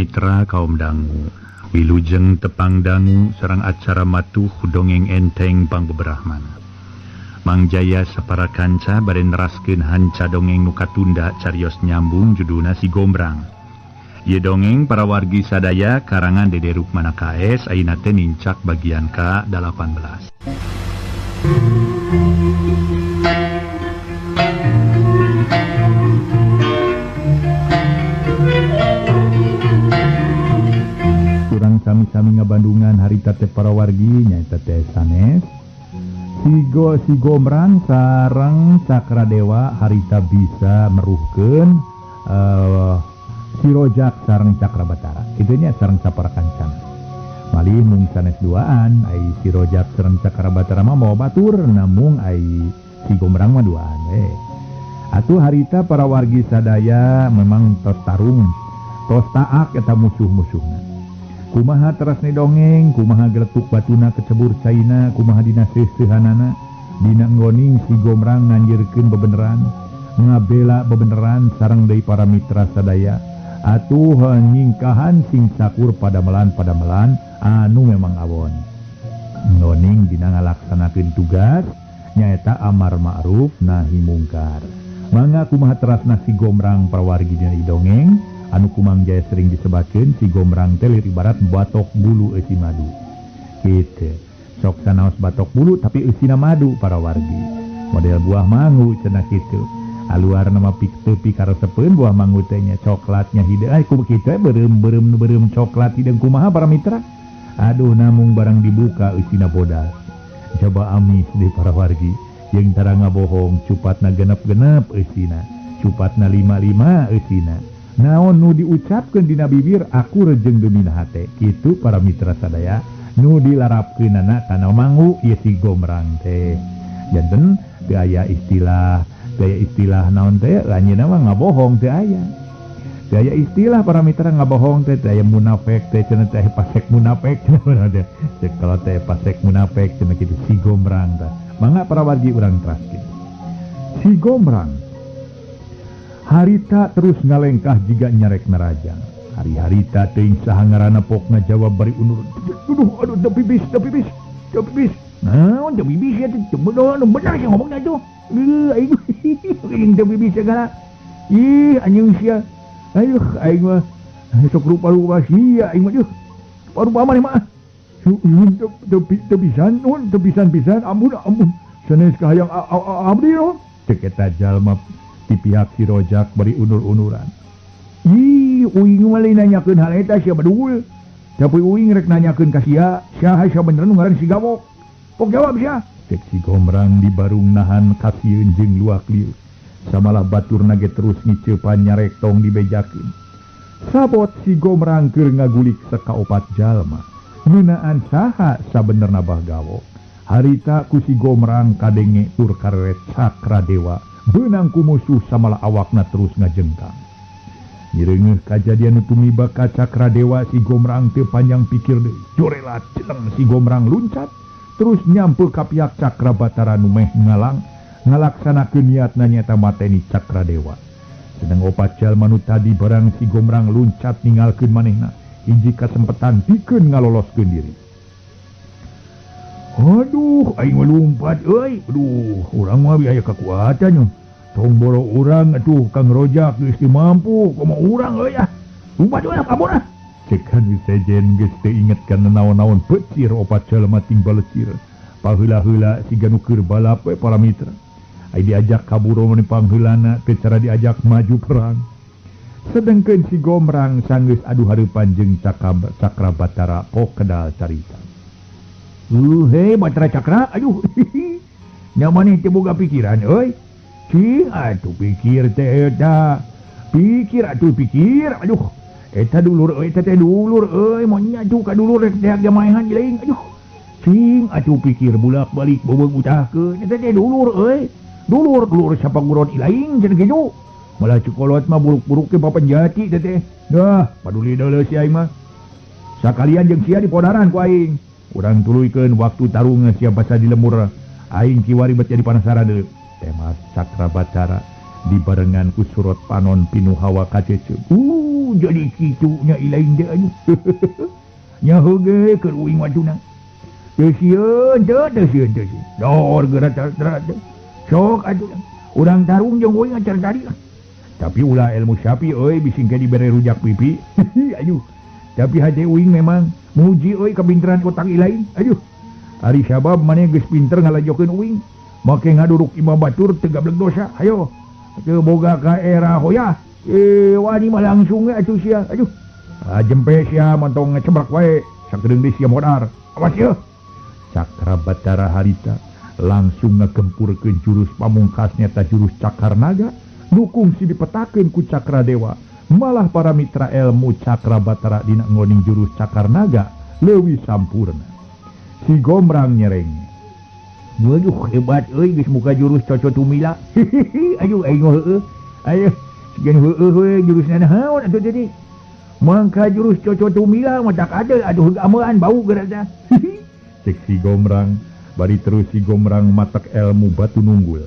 Mitra kaum dangu, wilujeng tepang dangu sareng acara matuh dongeng enteng pangbeberahmana. Mang Jaya sapara kanca bade neraskeun hanca dongeng nu katunda carios nyambung judulna Si Gombrang. Ieu dongeng para wargi sadaya karangan Dede Rukmana KS ayeuna teh nincak bagian ke-18. Kurang sami-sami ngabandungan harita teh para wargi nyaeta teh sanes Si Gombrang sareng Cakradewa harita bisa meruhkeun Si Rojak sareng Cakrabatara. Kitu nya sareng sapara kancan. Malih mung sanes duaan ai Si Rojak sareng Cakrabatara mah mau batur, namung ai Si Gombrang mah duaan we. Atuh harita para wargi sadaya memang tos tarung, tos taak eta musuh-musuhna. Kumaha terasna dongeng, kumaha geletuk batuna kecebur caina, kumaha dina seusehanana, dina nggoning Si Gombrang nanjirkeun bebeneran, ngabela bebeneran sareng deui para mitra sadaya. Atuh nyingkahan sing sakur padamelan anu memang awon. Nggoning dina ngalaksanakeun tugas nyaeta amar ma'ruf nahi mungkar. Mangga kumaha terasna Si Gombrang para wargi dina dongeng anu Kumang Jaya sering disebatkeun Si Gombrang teh ibarat batok bulu eusi madu. Kitu. Sok sanaos batok bulu tapi eusina madu para wargi. Model buah mangu cenah kitu. Aluar nama teu pikaresepeun buah mangu teh nya coklatnya hideu. Ai ku kitu beureum coklat hideung kumaha para mitra? Aduh namung barang dibuka eusina bodas. Coba amis deui para wargi. Jeung tara ngabohong cupatna genep-genep eusina. Cupatna 5-5 eusina. Naon nu diucapkeun dina bibir aku rejeng demi hate. Kitu para mitra sadaya nu dilarapkeunana kana mangu ieu Si Gombrang teh. Janten teu aya istilah naon teh lanjeunna mah ngabohong teu aya. Teu aya istilah para mitra ngabohong teh, teu aya munafik teh cenah teh pasek munafik cenah teh. Cek kalau teh pasek munafik cenah kitu Si Gombrang teh. Mangga para wargi urang teraskeun. Si Gombrang harita terus ngalengkah jiga nyarek nerajang. Hari-harita teuing saha ngaranna pokna jawab bari unur. Aduh tapi bis. Naon tapi bis ya teh bener sih ngomongna tuh. Aing tapi bis segala. Ih anjing sia. Aing mah sok rupa-rupa sia aing mah yuh. Rupa mah mah. Tepisan ampun. Sanes kahayang abdi no. Cek eta jalma di pihak Si Rojak beri unur-unuran. Ih, uing malih nanyakeun hal eta sia badul. Tapi uing rek nanyakeun ka sia bener nu ngaran Si Gawok. Pok jawab sia. Cek Si Gombrang di barung nahan kasieun jeung luak lieu. Samalah baturna ge terus ngiceupan nyarek tong dibejakeun. Sabot Si Gombrang keur ngagulik sakaopat jalma. Ngeunaan saha sabenerna Bah Gawok. Harita ku Si Gombrang kadenge tur kareret Cakradewa. Benang ku musuh samalah awakna terus ngajengkang. Nyireungeuh kajadian nu tumiba ka Cakradewa Si Gombrang teu panjang pikir deui. Jorelat ceneng Si Gombrang luncat terus nyampe ka pihak Cakrabatara nu meh ngalaksanakeun niatna nyaeta mateni Cakradewa. Sedang opat jalma nu tadi barang Si Gombrang luncat ninggalkeun manehna hiji kasempetan pikeun ngaloloskeun diri. Aduh, aing melumpat euy. Aduh, urang mah aya kakuatan nya. Tong boro urang atuh Kang Rojak geus teu mampu, komo urang euy ah. Lumpat urang kabur ah. Cekan wisejen geus teu inget kana naon-naon pecir opat jalma timbal lecir. Paheula-heula siga nu keur balap we para mitra. Ai diajak kabur mani pangheulana teu cara diajak maju perang. Sedengkeun Si Gombrang sanggeus adu hareupan jeung Cakrabatara pok kedal carita. Hei Batara Cakra, aduh, nyamaneh teu boga pikiran, euy. Cing atuh pikir teh eta. Pikir, aduh. Eta dulur euy, eta teh dulur euy, moal nya tuh ka dulur rek teh jamaehan leuing, aduh. Cing atuh pikir bolak-balik beubeung utahkeun, eta teh dulur euy. Dulur sapanguron ilaing cenah kitu. Malah cukolot mah buruk-buruk teh papenjati teh. Dah, paduli deuleu si aing mah. Sakalian jeung sia dipodaran ku aing. Urang tuluykeun waktu tarung sia basa di lemur. Aing kiwari bet jadi panasaran deui. Tema Cakrabatara dibarengan ku surot panon pinuh hawa kacece. jadi kitunya ilain dia aduh. Nyaho ge keur uing watuna. Teu sieun teu. Dor geura terat. Sok atuh. Urang tarung jeung uing acar tadi lah. Tapi ulah ilmu Syafi euy bising ke dibere rujak pipi. Aduh. Tapi hade uing memang muji euy kabinteran otak ilain. Aduh. Ari sabab maneh geus pinter ngalajokeun uing. Make ngaduruk imam batur teu gablek dosa. Hayo. Teu boga ka era hoyah. Wani mah langsung atuh sia. Aduh. Jempe sia mantong ngecebrak wae. Sakedeung deui sia modar. Awas ieu. Cakrabatara harita langsung ngagempurkeun jurus pamungkasnya ta jurus Cakar Naga. Nukung si dipetakeun ku Cakradewa. Malah para mitra ilmu Cakrabatara dina ngoning jurus Cakar Naga leuwih sampurna. Si Gombrang nyereng. Waduh hebat euy geus muka jurus Coco Tumila. Ayo aing heueuh. Ayo sigan heueuh we jurusna naon atuh tadi. Mangka jurus Coco Tumila mah tak ada aduh gamean bau geurana. Cek si Gombrang bari terus si Gombrang matak ilmu batu nunggul.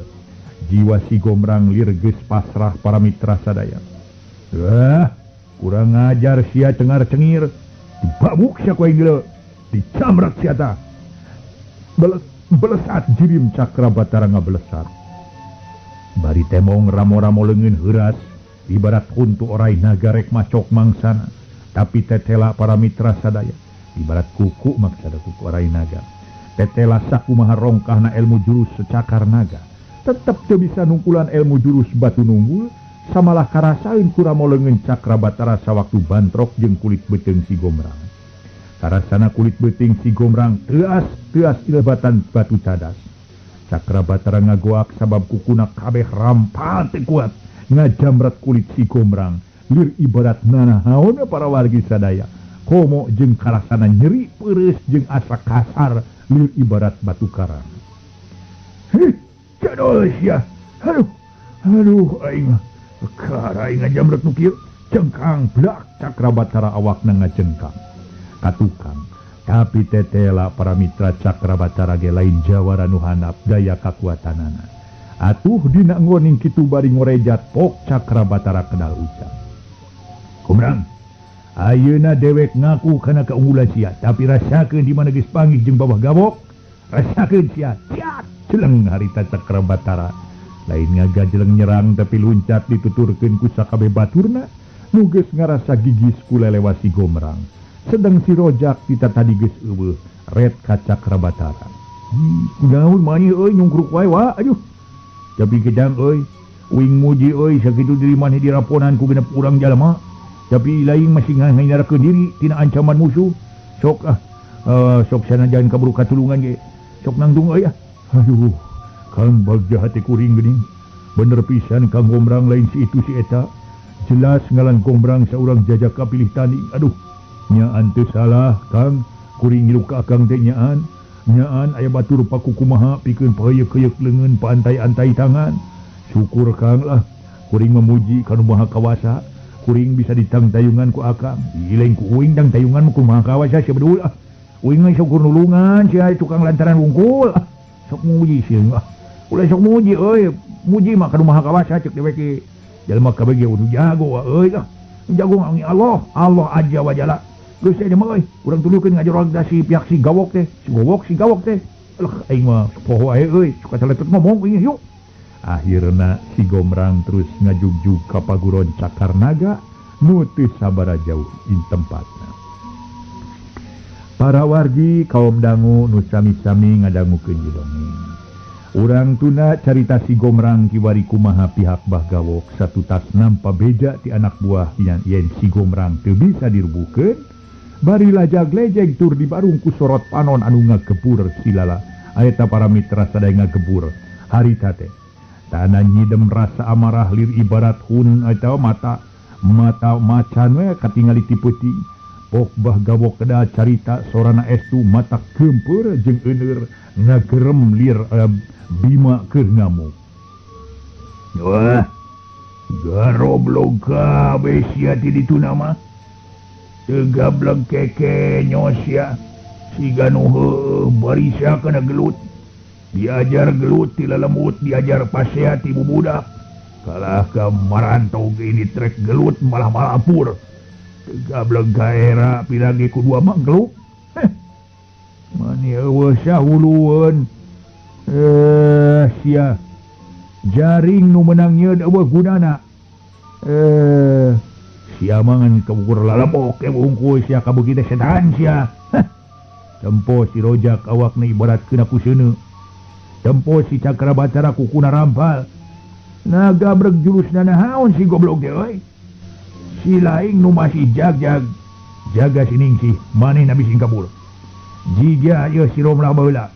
Jiwa si Gombrang lir geus pasrah para mitra sadaya. Wah, kurang ngajar sia cengar-cengir. Dibabuk sia ku aing dicamrak sia tah. Belesat jirim Cakrabatara ngabelesat. Bari temong ramo-ramo leungeun heuras ibarat huntu orai naga rek macok mangsana. Tapi tetela para mitra sadaya ibarat kuku maksada kuku orai naga. Tetela sakumaha rongkahna ilmu jurus Cakar Naga. Tetep teu bisa nungkulan ilmu jurus batu nunggul. Samalah karasain kuramo leungeun Cakrabatara sawaktu bantrok jeung kulit beuteung si Gombrang. Karasana kulit beuting si Gombrang teas ilebatan batu cadas. Cakrabatara ngagoak sabab kukuna kabeh rampal teu kuat ngajamret kulit si Gombrang. Lir ibarat nanahaon para wargi sadaya. Komo jeung karasana nyeri peureus jeung asa kasar lir ibarat batu karang. Cadol sia. Aduh aing kara aing ngajamret nu kieu cengkang blak Cakrabatara awakna ngajengkang. Katukang, tapi tetela para mitra Cakrabatara ge lain jawara nu handap gaya kakuatanana. Atuh dina ngoning kitu bari ngorejat pok Cakrabatara kenal ucap. Gombrang, ayeuna dewek ngaku kana kaunggulan sia, tapi rasakeun di mana geus panggih jeung babah gabok. Rasakeun sia, ciat celeng harita Cakrabatara. Lain ngagajeleng nyerang tapi luncat dituturkeun ku sakabeh baturna, nu geus ngarasa gigis ku lelewa si Gombrang. Sedang si Rojak kita tadi geus eueuh red ka Cakrabatara. Kunaon mani euy nyungkruk wae wa aduh. Tapi gedang euy, uing muji euy sakitu diri maneh diraponan ku genep urang jalma. Tapi lain masih ngahinarekeun diri tina ancaman musuh. Sok sok sanajan kaburu katulungan ge. Sok nangtung euy ah. Aduh, Kang bagja hati kuring geuning. Bener pisan Kang Gombrang lain si itu si eta. Jelas ngalan Gombrang saurang jajak kapilih tani. Aduh. Nyaan teu salah Kang kuring ngilu ka Kang teh nyaan aya batur pakukumaha pikeun paheuyeuh-heuyeuh leungeun paantai-antai tangan. Syukur Kang lah kuring memuji kanu maha kawasa. Kuring bisa ditangtayungan ku Akang. Lain ku uing tang tayungan ku maha kawasa sia bedul ah. Uing mah sok nulungan sia tukang lantaran wungkul ah. Sok muji sia ah. Ulah sok muji euy, muji mah kanu maha kawasa cek dewek ge. Jalma kabeh ge kudu jago euy ah. Jago ngangi Allah aja wa jalla. Geus aya mah euy, urang tulukeun ngajorogasi pihak si gawok teh. Si gawok teh. Alah aing mah poho aya euy, suka saletet ngomong kuing yuk. Akhirna si Gombrang terus ngajugjug ka paguron Cakar Naga nu teu sabara jauh in tempatna. Para wargi kaum dangu nu sami-sami ngadangukeun dongeng. Urang tuna carita si Gombrang kiwari kumaha pihak Bah Gawok satu tas nampa beja ti anak buah yen si Gombrang teu bisa dirubuhkeun. Bari lajag-lejeg tur di barung ku sorot panon anu ngagebur silala. Ayata para mitra sadaya ngagebur. Harita teh. Tanah nyidem rasa amarah lir ibarat hun atau mata macan we katingali ti peuting. Pok Bah Gawok kedah carita sorana estu mata kempeur jeung euneur ngagerem lir bima keur ngamuk. Wah. Garoblog kabeh sia ti dituna mah. Tegableg keke nyosya si ganuh barisa kana gelut diajar gelut ti lalemut diajar pasea ti bubudak kalah ka marantau ge ini trek gelut malah malapur gablek gaera pilagi ku dua mangluk mani eueuh sahulueun sia jaring nu menang nyieun eueuh gunana sia mangan kabur lalapok ke bungkus sia kabugi teh setan sia tempo si rojak awakna ibaratkeun ku seuneu tempo si cakrabacara kukuna rampal nah gabrek jurusna nahaon si goblok teh euy si laing nu masih jaga siningsih manehna bisi kabur jiga ieu si Romla baheula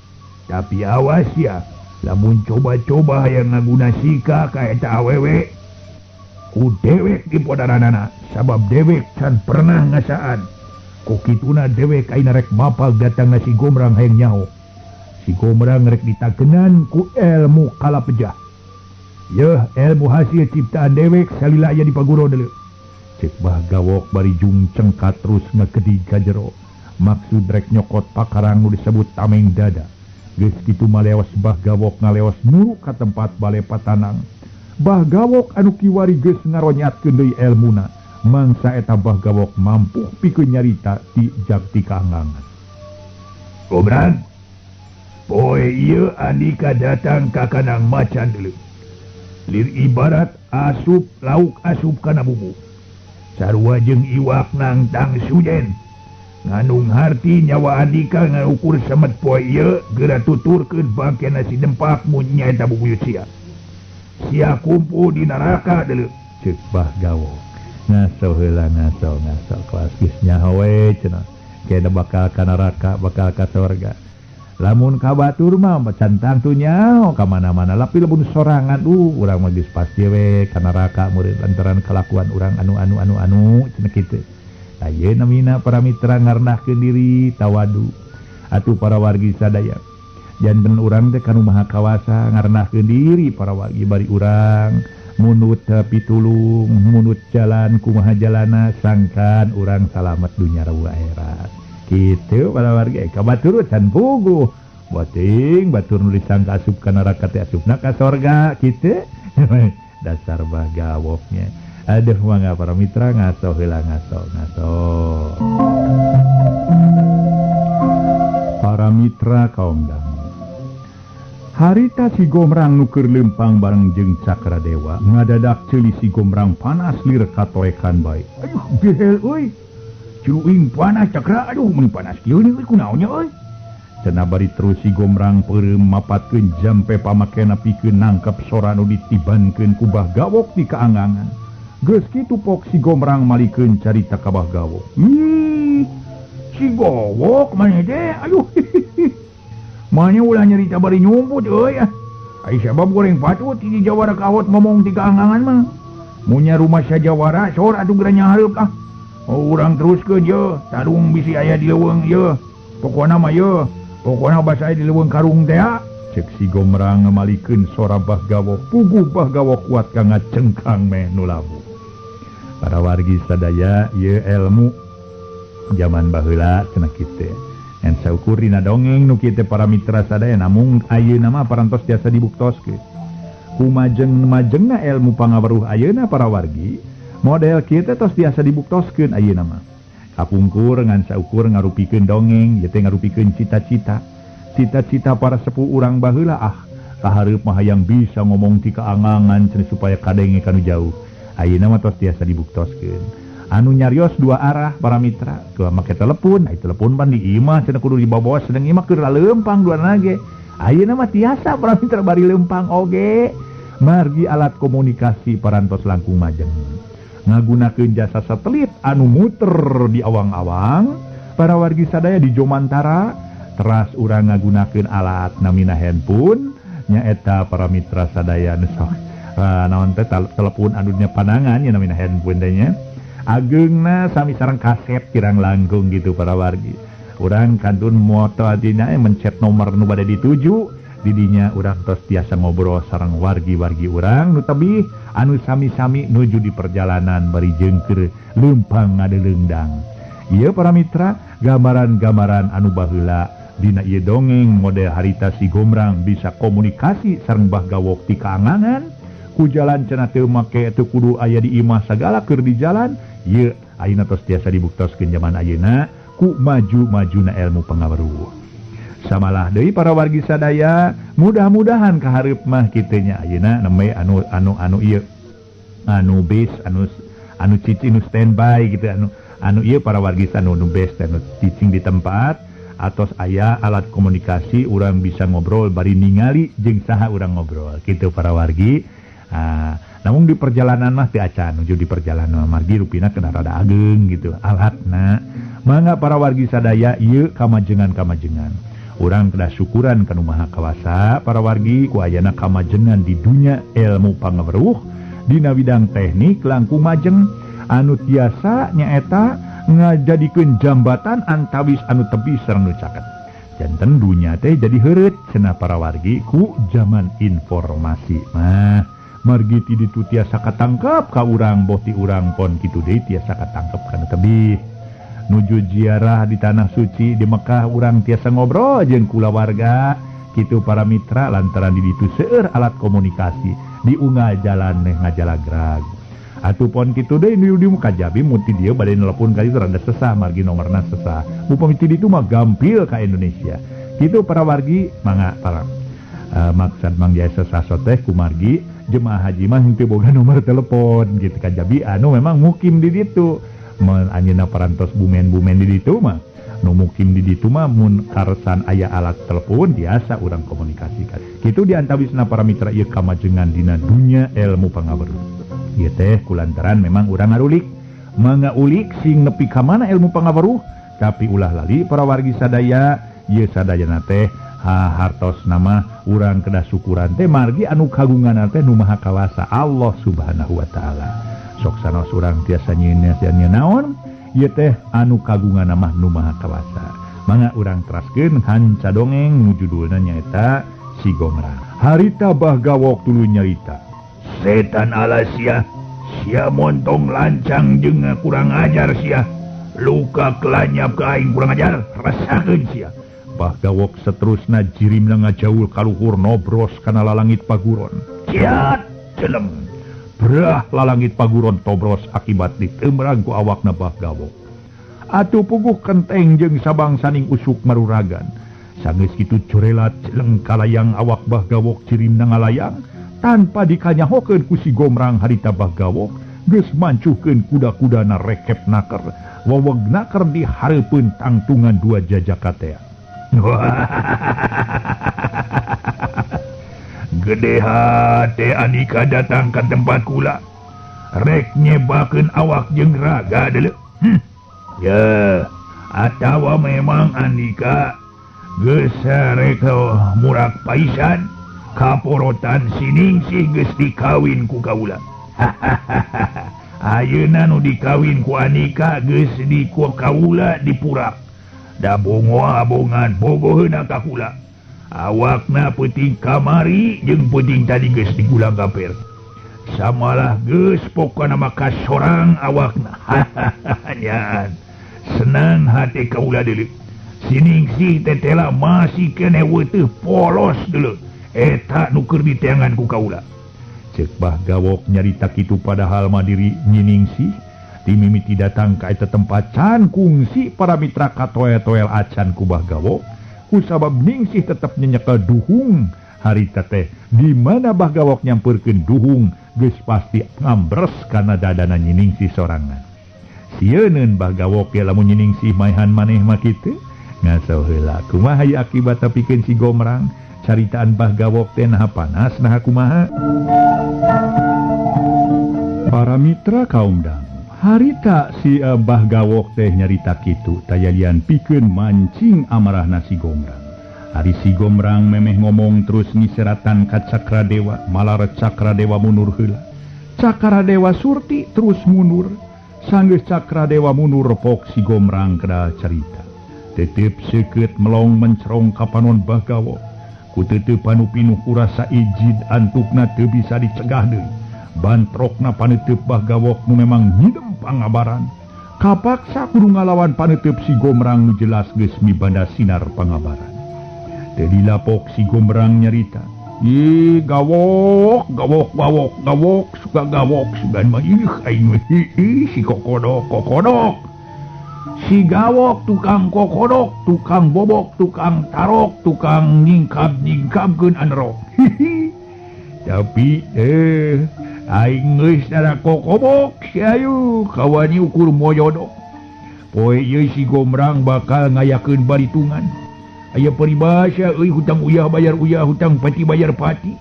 tapi awas ya lamun coba-coba hayang ngaguna sika ka eta awewe ku dewek di podaranana sabab dewek can pernah ngasaan ku kituna dewek aina rek mapal datangna si Gomrang hayang nyaho si Gomrang rek ditakenan ku ilmu kalapejah yeuh ilmu hasil ciptaan dewek salila aya di paguro deuleu cek Bah Gawok bari jung cengkat terus ngegedi ka jero maksud rek nyokot pakarang nu disebut tameng dada geus kitu maleos Bah Gawok ngaleos nuru ka tempat bale patanang Bah Gawok anu kiwari geus ngaronyatkeun deui elmuna mangsa eta Bah Gawok mampu pikeun nyarita ti jakti kaangangan Gomrang poe ieu andika datang ka kanang macan deuleu lir ibarat asup lauk asup kana bumbu sarua jeung iwak nangtang sujen nganung harti nyawa andika ngukur semet poe ieu geura tuturkeun bangkena si dempak mun nyaeta bubuyut sia kumpu di neraka deuleu ceuk Bah Gawok ngaso heula ngaso kelas geus nyaho we cenah kena bakal ka neraka bakal ka sorga lamun ka batur mah macan tangtu nyaho ka mana-mana lapi lamun sorangan urang mah geus pasti we ka neraka murid lantaran kelakuan urang anu cenah kitu ayeuna mina para mitra ngarnahkeun diri tawadu atuh para wargi sadaya janten urang teh kanu maha kawasa ngarnahkeun diri para wargi bari urang munut pitulung munut jalan kumaha jalana sangkan urang salamet dunya rawa akhirat kitu para wargi ka batur can puguh boting batur nu disangka asup ka neraka teh asupna ka sorga kitu dasar Bah Gawoknya aduh mangga para mitra ngaso heula ngaso para mitra kaum dangu harita si Gomrang nuker lempang bareng jeung Cakradewa ngadadak ceuli si Gomrang panas lir katoekan bae aduh gehel euy cuing panas Cakra aduh mun panas kieu ni kunaonnya euy cenah bari terus si Gomrang peureum mapatkeun jampe pamakena pikeun nangkep sora nu ditibankeun ku Bah Gawok di kaangangan geus kitu pok si Gomrang malikeun carita ka Bah Gawok si Gawok maneh teh aduh maneh ulah nyarita bari nyumput euy ai sabab goreng patut di jawara kawot ngomong ti kaangangan mah mun nya rumah sajawara sor atuh geura nyahareup urang teruskeun ye tarung bisi aya di leuweung ye pokona mah ye pokona basa aya di leuweung karung teh cek si Gomrang ngamalikeun sora Bah Gawok puguh Bah Gawok kuat ka ngacengkang meh nu labu para wargi sadaya ye ilmu zaman baheula cenah kitu en saukur dina dongeng nu kitu para mitra sadaya namung ayeuna mah parantos tiasa dibuktoskeun kumajeng-majengna ilmu pangaweruh ayeuna para wargi model kitu tos tiasa dibuktoskeun ayeuna mah kapungkur ngan saukur ngarupikeun dongeng ieu teh ngarupikeun cita-cita para sepuh urang baheula kahareup mah hayang bisa ngomong ti kaangangan cenah supaya kadenge kanu jauh ayeuna mah tos tiasa dibuktoskeun anu nyarios dua arah para mitra keur make telepon telepon pan di imah cenah kudu dibawa sedeng imah keur leumpang duana ge ayeuna mah tiasa para mitra bari leumpang oge margi alat komunikasi parantos langkung majeng ngagunakeun jasa satelit anu muter di awang-awang para wargi sadaya di Jomantara teras urang ngagunakeun alat namina handphone nyaeta para mitra sadaya nu sok naon teh telepon anu nya panangan nya namina handphone teh nya ageungna sami sareng kaset kirang langkung gitu para wargi urang kantun moto adina mencet nomor nu bade dituju didinya urang tos tiasa ngobrol sareng wargi-wargi urang nu tebih anu sami-sami nuju di perjalanan bari jeungkeur leumpang ngadeleungdang ieu para mitra gambaran-gambaran anu baheula dina ieu dongeng model harita si Gomrang bisa komunikasi sareng Bah Gawok ti kaangangan ku jalan cenah teu make teu kudu aya di imah sagala keur di jalan ieu ayeuna tos tiasa dibuktoskeun zaman ayeuna ku maju-majuna ilmu pangaweruh. Samalah deui para wargi sadaya, mudah-mudahan ka hareup mah kitu nya ayeuna neme anu ieu anu base anu cicing nu standby gitu anu ieu para wargi anu base anu cicing di tempat atos aya alat komunikasi urang bisa ngobrol bari ningali jeung saha urang ngobrol gitu para wargi. Namun di perjalanan mah teu acan nuju di perjalanan margi rupina kena rada ageng gitu alatna. Mangga para wargi sadaya ieu kamajengan urang kedah syukuran kana Maha Kawasa para wargi ku ayana kamajengan di dunya ilmu pangaweruh dina bidang teknik langkung majeng anu tiasa nyaeta ngajadikeun jambatan antawis anu tebih sareng nu caket. Janten dunya teh jadi heureut cenah para wargi ku zaman informasi mah. Margi ti ditu tiasa katangkep ka urang boh ti urang pon kitu deui tiasa katangkep kana tebih. Nuju ziarah di tanah suci di Mekah urang tiasa ngobrol jeung kulawarga kitu para mitra lantaran di ditu seueur alat komunikasi diunggah jalan neh ngajalagrag. Atuh pon kitu deui nu di muka jabi mun ti dieu bade nelepon ka ditu rada sesah margi nomorna sesah. Upami ti ditu mah gampil ka Indonesia. Kitu para wargi mangga para maksud Mang Jasa saso teh kumargi jemaah haji mah henteu boga nomor telepon gitu kan jabi anu memang mukim di ditu mun anjeunna parantos bumen-bumen di ditu mah nu mukim di ditu mah mun karsan aya alat telepon biasa urang komunikasikan kitu diantawisna para mitra ieu kamajengan dina dunya ilmu pangaweruh ieu teh kulantaran memang urang ngarulik mangga ulik sing nepi ka mana ilmu pangaweruh tapi ulah lali para wargi sadaya ieu sadayana teh hartos nama urang kedah syukuran teh margi anu kagungan teh nu Maha Kawasa Allah Subhanahu wa taala. Sok sanos urang tiasa nyieun naon ieu teh anu kagungan mah nu Maha Kawasa. Mangga urang teraskeun hanca dongeng nu judulna nyaeta Si Gomrang. Harita Bahgawok tuluy nyarita. Setan alas sia montong lancang jeung kurang ajar sia. Luka kelanyap ka aing kurang ajar rasakeun sia. Bahgawok seterusna jirimna ngajaul kaluhur nobros kana lalangit paguron. Ciat celem. Brah lalangit paguron tobros akibat ditemrang ku awakna Bahgawok. Atuh puguh kenteng jeung sabangsaning usuk maruragan. Sanggeus kitu corelat celeng kalayang awak Bahgawok jirimna ngalayang tanpa dikanyahokeun ku Si Gomrang harita Bahgawok geus mancuhkeun kuda-kudana rekep naker. Waweg naker di hareupeun tangtungan dua jajakatea. Gede hate Andika datang ke tempat kula rek nyebakeun awak jeung raga deuleu. Ya atawa memang Andika geus rek murak paisan kaporotan Siningsih geus dikawin ku kaula. Ayeuna nu dikawin ku Andika geus di ku kaula dipurak. Da bongo abongan bogoheuna ka kula. Awakna peuting kamari jeung peuting tadi geus digulang gaper. Samalah geus pokona maka sorang awakna. Nyaan. Senang hati kaula deuleu. Siningsih tetela masih kene weuteuh polos deuleu. Eta nu keur diteangan ku kaula. Ceuk Bahgawok nyarita kitu padahal mah diri Nyiningsih dimimiti datang ka eta tempat can kungsi para mitra katoel-toel acan ku Bahgawok kusabab Ningsih tetep nyenyekel duhung harita teh di mana Bahgawok nyampeurkeun duhung geus pasti ngambres kana dadana Nyiningsih sorangan. Sieun Bahgawok ge lamun Nyiningsih maehan maneh mah kitu ngaso heula kumaha ieu akibat pikeun Si Gomrang caritaan Bahgawok teh naha panas naha kumaha. Para mitra kaum dangu harita si Bahgawok teh nyarita kitu tayalian pikeun mancing amarahna Si Gomrang. Ari Si Gomrang memeh ngomong terus ngiseratan ka Cakradewa malar Cakradewa mundur heula. Cakradewa surti terus mundur. Sanggeus Cakradewa mundur pok Si Gomrang kada carita. Tetep seukeut melong mencrong ka panon Bahgawok. Ku teutepan nu pinuh kurasa ijid antukna teu bisa dicegah deui. Bantrokna paneuteub Bahgawok nu memang ngidem pangabaran. Kapaksa kudu ngalawan paneuteub Si Gomrang nu jelas geus mibanda sinar pangabaran. Teu dilapok Si Gomrang nyarita. gawok suka gawok si kokodok si gawok tukang kokodok tukang bobok tukang tarok tukang nyingkap anrok tapi aing geus ada kokobok si ayu kawani ukur moyodok poe ieu si Gombrang bakal ngayakeun baritungan aya peribahasa euy hutang uyah bayar uyah hutang pati bayar pati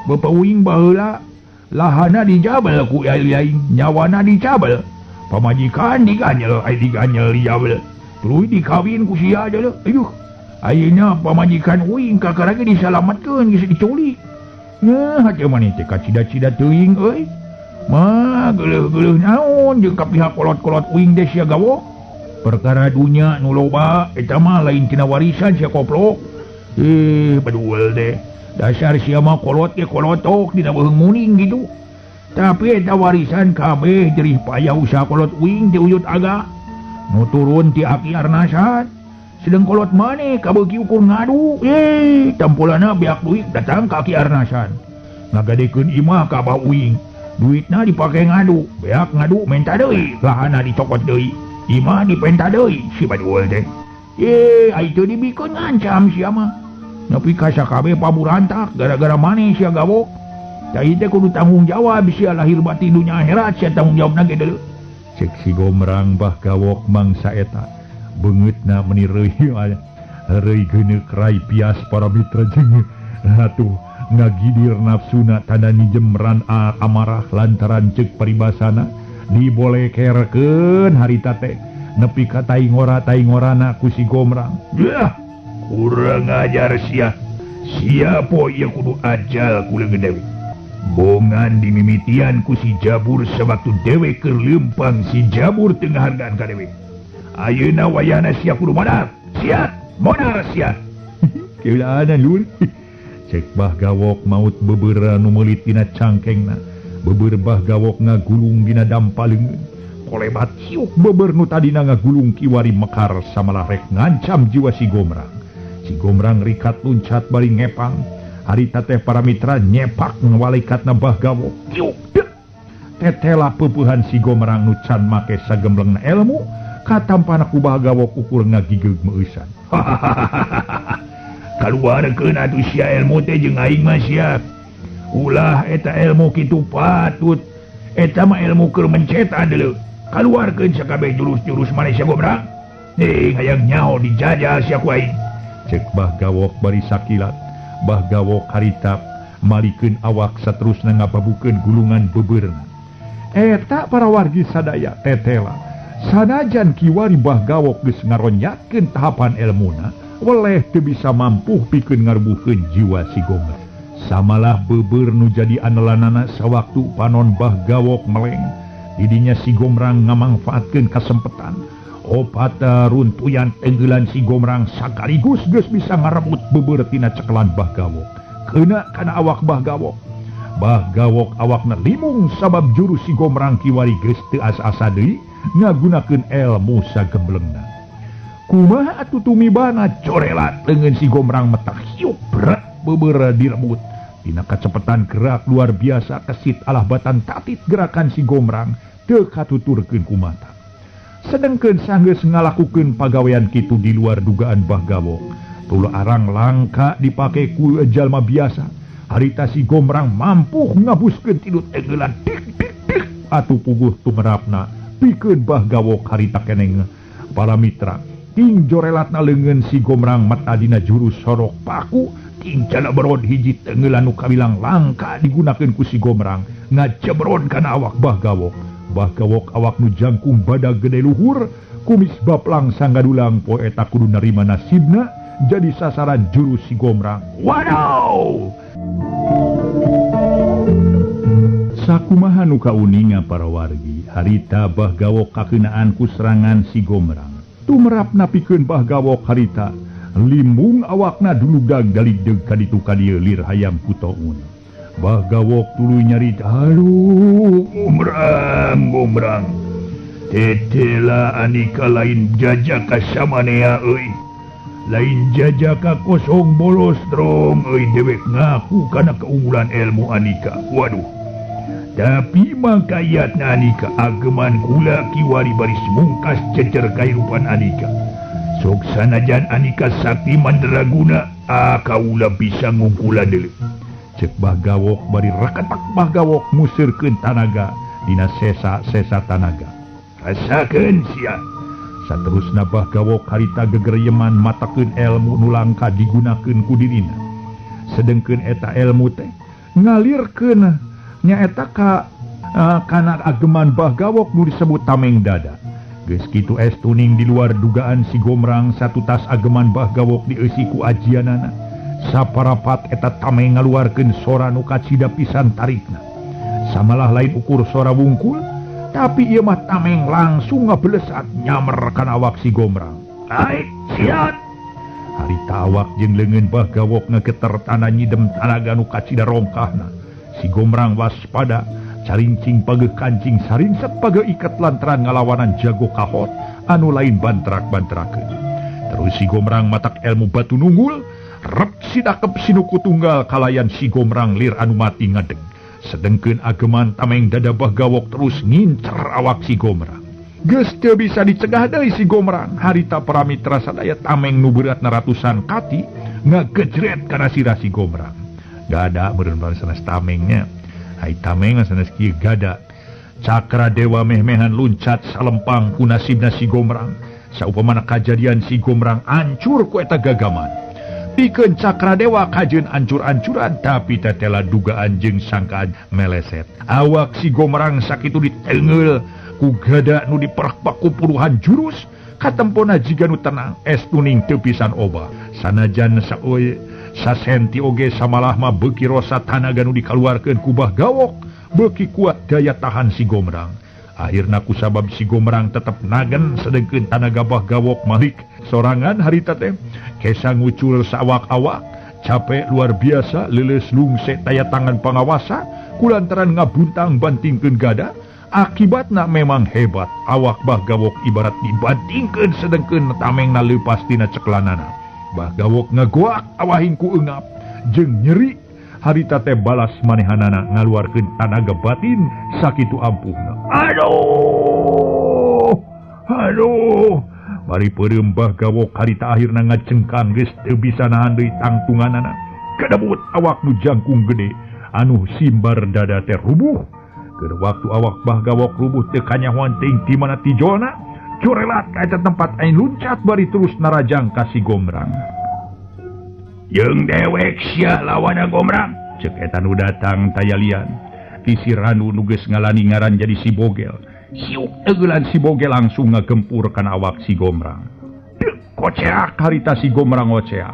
Bapak uing baheula lahana dijabel ku aing nyawana dicabel pamajikan diganyel dijabel tuluy dikawin ku sia aja aduh ayeuna pamajikan uing kakarage disalamatkeun geus diculik nya haja maneh teh kacida-cida teuing euy mah geuleuh-geuleuh naon jeung ka pihak kolot-kolot uing teh sia gawok perkara dunya nu loba eta mah lain tina warisan sia koplok baduel deh dasar sia mah kolot ge kolotok dina beuheung muning gitu tapi eta warisan kabeh jerih payah usaha kolot uing teh uyut aga nu turun ti Aki Arnasan sedang kolot maneh kabeuki ukur ngadu tampulana beak duit datang ka Aki Arnasan ngagadekeun imah ka Abah uing duitna dipake ngadu beak ngadu menta deui lahana dicokot deui imah dipenta deui si baduel teh ai teu dibikeun ngancam sia mah nepi ka sakabeh paburantak gara-gara maneh sia gawok cai teh kudu tanggung jawab sia lahir batin dunya akhirat sia tanggung jawabna ge deuleu cek si Gombrang bah gawok mangsa eta beungeutna meuni reuy geuneuk rai pias para mitra jeung atuh ngagidir nafsuna tanda nijemran amarah lantaran ceuk paribasana dibolekerkeun harita teh nepi ka taingora-taingorana ku si Gombrang kurang ajar sia poe ieu kudu ajal ku leungeun dewe bongan dimimitian ku si Jabur sewaktu dewe keur leumpang si Jabur teu ngahargaan ka dewe ayeuna wayahna sia kudu modal sia keulaanan lur cek bah gawok maut beubeura nu meulit dina cangkengna beubeur bah gawok ngagulung dina dampaleungeun kolebat siuk beubeur nu tadina ngagulung kiwari mekar samalah rek ngancam jiwa si Gombrang. Si Gombrang rikat luncat bari ngepang harita teh para mitra nyepak ngawalaikatna bah gawok kiuk tetela peupuhan si Gombrang nu can make sagemblengna ilmu katampana ku bah gawok ukur ngagigeug meusan kaluarkeun atuh sia ilmu teh jeung aing mah sia ulah eta ilmu kitu patut eta mah ilmu keur mencetan deuleu kaluarkeun sakabeh jurus-jurus maneh sia Gombrang hayang nyaho dijajal sia ku aing cek bah gawok bari sakilat bah gawok harita malikeun awak saterusna ngababukeun gulungan beubeurna eta para wargi sadaya tetela sanajan kiwari bah gawok geus ngaronyatkeun tahapan ilmuna weleh teu bisa mampu pikeun ngarbuhkeun jiwa si Gombrang samalah beubeur nu jadi andalanana sawaktu panon bah gawok meleng didinya si Gombrang ngamangfaatkeun kasempetan opat runtuyan tenggelan si Gombrang sakaligus geus bisa ngarebut beubeur tina cekelan bah gawok keuna kana awak bah gawok awakna limung sabab jurus si Gombrang kiwari geus teu asa-asa deui ngagunakeun ilmu sagemblengna kumaha atuh tumibana corelat leungeun si Gombrang metak hiup berat beubeur direbut dina kacepetan gerak luar biasa kesit alah batan tatit gerakan si Gombrang teu katuturkeun ku mata sedengkeun sanggeus ngalakukeun pagawean kitu di luar dugaan bah gawok tuluy arang langka dipake ku jalma biasa harita si Gombrang mampu ngabuskeun tidut tenggelan dik atuh puguh tumerapna pikeun bah gawok harita keneng para mitra ting jorelatna leungeun si Gombrang mata dina jurus sorok paku ting cana beron hiji tenggelan nu kabilang langka digunakeun ku si Gombrang ngajebron kana awak bah gawok awak nu jangkung badag gede luhur kumis baplang sanggadulang poe eta kudu narima nasibna jadi sasaran jurus si Gombrang wadaw sakumaha nu kauninga para wargi harita bah gawok kakeunaan ku serangan si Gombrang tumrap napikeun bah gawok harita limbung awakna duludag daligdeug kaditu kadieu lir hayam kutoun bah gawok tuluy nyari aduh Gombrang tetela anika lain jajak ka samanea euy lain jajaka kosong bolos strong dewek ngaku karena keunggulan ilmu Anika. Waduh, tapi makayatna Anika ageman kula kiwari baris mungkas cecer kairupan Anika. Sok sanajan Anika sakti mandraguna kaula bisa ngungkula deuleu. Cek Bahgawok bari rakatak Bahgawok musirkeun tanaga dina sesa tanaga. Rasakeun sia. Saterusna Bahgawok harita gegeryeman matakeun ilmu nu langka digunakeun ku dirina. Sedengkeun eta ilmu teh ngalirkeun nyaeta kana ageman Bahgawok nu disebut Tameng Dada. Geus kitu tuning di luar dugaan si Gomrang satu tas ageman Bahgawok dieusi ku ajianana. Saparapat eta Tameng ngaluarkeun sora nu kacida pisan tarikna. Samalah lain ukur sora wungkul, tapi ieu mah Tameng langsung ngablesat nyamer kana awak si Gomrang. Aik, siat. Harita awak jeung leungeun Bahgawok ngageter tanda nyidem tanaga nu kacida rongkahna. Si Gomrang waspada, carincing pageuh kancing sarinset pageuh iket lantaran ngalawanan jago kahot anu lain bantrak-bantrakeun. Terus si Gomrang matak ilmu batu nunggul, rep sidakep sinuku tunggal kalayan si Gomrang lir anu mati ngadeg. Sedengkeun ageman Tameng Dada Bahgawok terus ngincer awak si Gomrang. Geus teu bisa dicegah deui si Gomrang, harita paramitra sadaya Tameng nu beratna ratusan kati ngagejret kana sirah si Gomrang. Gada meureun sanes Tamengnya. Hai Tameng sanes kieu gada. Cakra Dewa meh-mehan luncat salempang ku nasibna si Gomrang. Saupamana kajadian si Gomrang ancur ku eta gagaman. Pikeun Cakra Dewa kajeun ancur-ancuran tapi tetela dugaan jeung sangkaan meleset. Awak si Gomrang sakitu ditengeul ku gada nu diperak-pak ku puluhan jurus. Katempona jiga nu tenang tuning teu pisan oba. Sanajan sasenti oge samalah mah beuki rosa tanaga nu dikaluarkeun ku Bahgawok beuki kuat daya tahan si Gomrang. Akhirna kusabab si Gomrang tetep nagen sedengkeun tanaga Bahgawok malik sorangan harita teh kesa ngucul sawak-awak capek luar biasa leuleus lungse daya tangan pangawasa kulantaran ngabuntang bantingkeun gada. Akibatna memang hebat, awak Bahgawok ibarat dibantingkeun sedengkeun Tamengna leupas tina ceklanana. Bahgawok ngagoak awahing ku eungap jeung nyeri harita teh balas manehanana ngaluarkeun tanaga batin sakitu ampuhna. Aduh bari peureum Bahgawok harita akhirna ngacengkang geus teu bisa nahan deui tangtunganana. Kadabut awak nu jangkung gede anu simbar dada teh rubuh. Keur waktu awak Bahgawok rubuh teu kanyahoan teuing di mana tijolna, curelat ka eta tempat ain luncat bari terus narajang ka si Gomrang. Jeung dewek sia lawana Gomrang, ceuk eta nu datang tayalian. Ti si Ranu nu geus ngalani ngaran jadi si Bogel. Siuk teugelan si Bogel langsung ngagempur kana awak si Gomrang. Koceak harita si Gomrang oceak.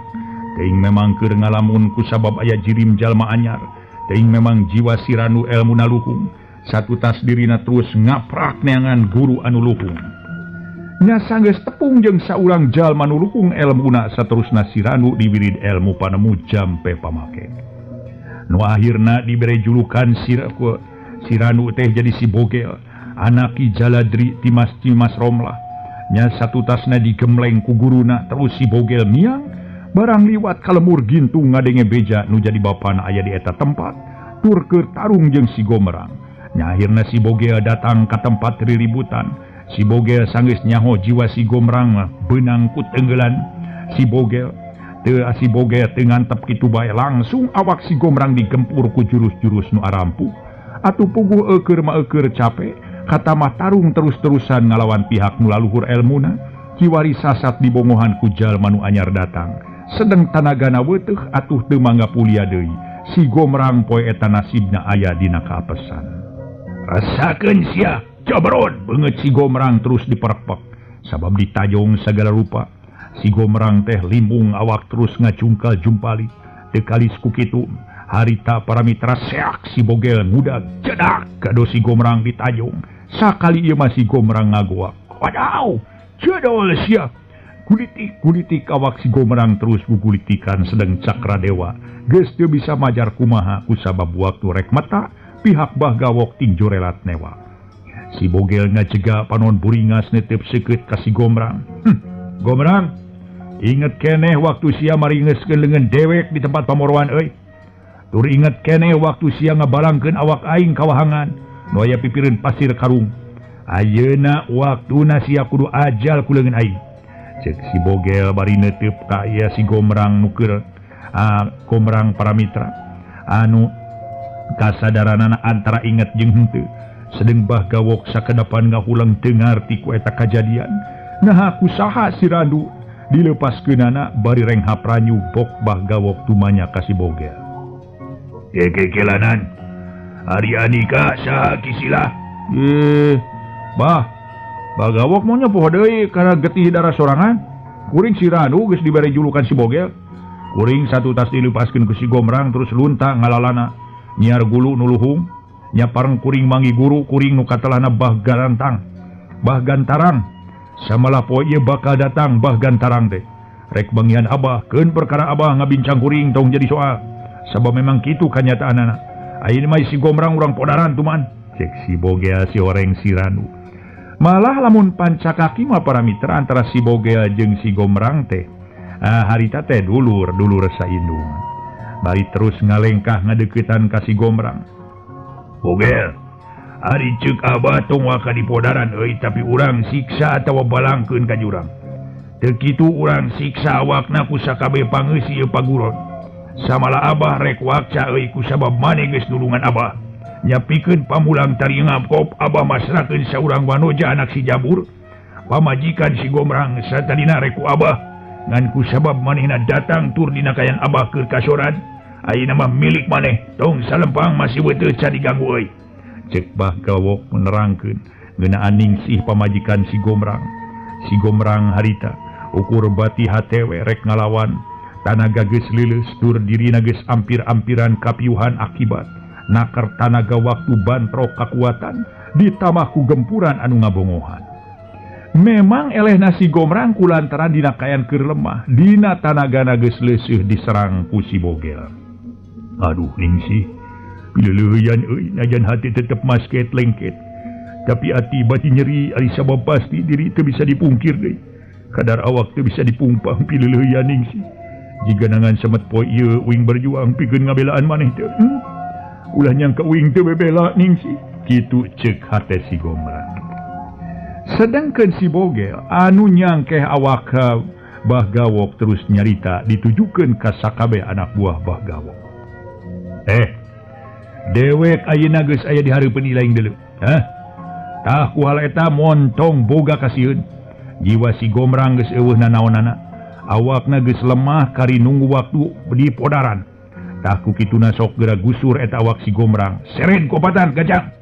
Teuing memang keur ngalamun ku sabab aya jirim jalma anyar. Teuing memang jiwa si Ranu elmuna luhung. Satu tas dirina terus ngaprak neangan guru anu luhung. Nya sanggeus tepung jeung saurang jalma nu luhung elmuna saterusna si Ranu diwirid ilmu panemu jampe pamake. Nu akhirna dibere julukan si Ranu teh jadi si Bogel, anak Ki Jaladri Timas Romlah. Nya satu tasna digemleng ku guruna terus si Bogel miang barang liwat kalemur gintung ngadenge beja nu jadi bapana aya di eta tempat tur keur tarung jeung si Gomrang. Nya akhirna si Bogel datang ke tempat riributan. Si Bogel sanggeus nyaho jiwa si Gomrang beunang ku tenggelan. Si Bogel teu ngantep kitu bae langsung awak si Gomrang digempur ku jurus-jurus nu arampuh. Atuh puguh eukeur mah eukeur capek, kata mah tarung terus-terusan ngalawan pihak nu laluhur elmuna. Kiwari sasat dibongohan ku jalma nu anyar datang. Sedeng tanagana weuteuh atuh teu mangga pulia deui. Si Gomrang poe eta nasibna aya dina kapesan. Rasakeun sia, jabron beungeut si Gomrang terus diperpek. Sabab ditajong sagala rupa. Si Gomrang teh limbung awak terus ngacungkal jumpali. Teu kalis ku kitu, harita paramitra seak si Bogel ngudag cedak kado si Gomrang ditajong. Sakali ieu mah si Gomrang ngagoak. Wadaw, cedol sia. Kulitik awak si Gomrang terus gugulitikan sedeng Cakra Dewa. Geus teu bisa majar kumaha ku sabab waktu rek mata pihak Bahgawok tinju relat newa. Si Bogel ngajega panon buringas netep seukeut ka si Gomrang. Gomrang, Ingat keneh waktu sia maringeskeun lengan dewek di tempat pamorwan euy. Tur ingat keneh waktu sia ngabalangkeun awak aing kawahangan nu aya pipireun pasir karung. Ayeuna waktuna sia kudu ajal ku leungeun aing. Cek si Bogel bari neuteup ka ieu si Gomrang nu keur Gomrang Paramitra anu kasadaranana antara inget jeung henteu. Sedeng Bah Gawok sakedapan ngahulang teu ngarti ku eta kajadian. Nah kusaha si Randu dilepaskeunana bari reng hapranyu bok Bah Gawok tumanya ka si Bogel. Kekelanan Ari Anika saha kisilah. Bah Gawok maunya poho deui kana getih darah sorangan. Kuring si Randu geus dibere julukan si Bogel. Kuring satu tas dilepaskeun ku si Gomrang terus lunta ngalalana nyiar gulu nu luhung. Nya pareng kuring mangi guru kuring nu katelahna Bah Gantarang. Samalah poe ieu bakal datang Bah Gantarang teh. Rek bangian Abah keun perkara Abah ngabincang kuring tong jadi soal. Sabab memang kitu kanyataanana. Ayeuna mah si Gomrang urang podaran tuman. Cek si Bogel si horeng si Randu. Malah lamun pancakaki mah para mitra antara si Bogel jeung si Gomrang teh. Harita teh dulur saindung. Bari terus ngalengkah ngadeuketan ka si Gomrang. Bogel, ari ceuk Abah tong waka di podaran euy tapi urang siksa atawa balangkeun ka jurang. Teu kitu urang siksa awakna ku sakabeh pangeus ieu paguron. Samalah Abah rek wakca euy ku sabab maneh geus nulungan Abah. Nyapikeun pamulang tari ngapkop Abah masrakeun saurang wanoja anak si Jabur. Pamajikan si Gomrang satadina rek ku Abah ngan ku sabab manehna datang tur dina kayan Abah keur kasoran. Ayeuna mah milik maneh tong salempang masih beuteu can diganggu euy. Cek Bah Gawok menerangkeun ngeunaan ningsih pamajikan si Gomrang. Si Gomrang harita ukur bati hatewe rek ngalawan. Tanaga geus leuleus tur dirina geus ampir-ampiran kapiuhan akibat nakar tanaga waktu bantrok kakuatan ditambah ku gempuran anu ngabongohan. Memang elehna si Gomrang kulantaran dina kayan keur lemah dina tanagana geus leuseuh diserang ku si Bogel. Aduh ningsih pileuleyan euy najan hati tetep masket lengket tapi ati bati nyeri ari sabab pasti diri teu bisa dipungkir deui. Kadar awak teu bisa dipumpang pileuleyan ningsih. Jika nangan semet poe ieu uing berjuang pikeun ngabelaan maneh teh. Ulah nyangka uing teu bebela ningsih. Kitu ceuk hate si Gomrang. Sedangkeun si Bogel anu nyangkeh awak Bah Gawok terus nyarita ditujukeun ka sakabeh anak buah Bah Gawok. Dewek ayeuna geus aya di hareupeun ilaing deuleu. Tah kuhala eta montong boga kasieun. Jiwa si Gomrang geus eueuhna naonana. Awakna geus lemah kari nunggu waktu di podaran. Tah ku kituna sok geura gusur eta awak si Gomrang. Seren kopatan gajang.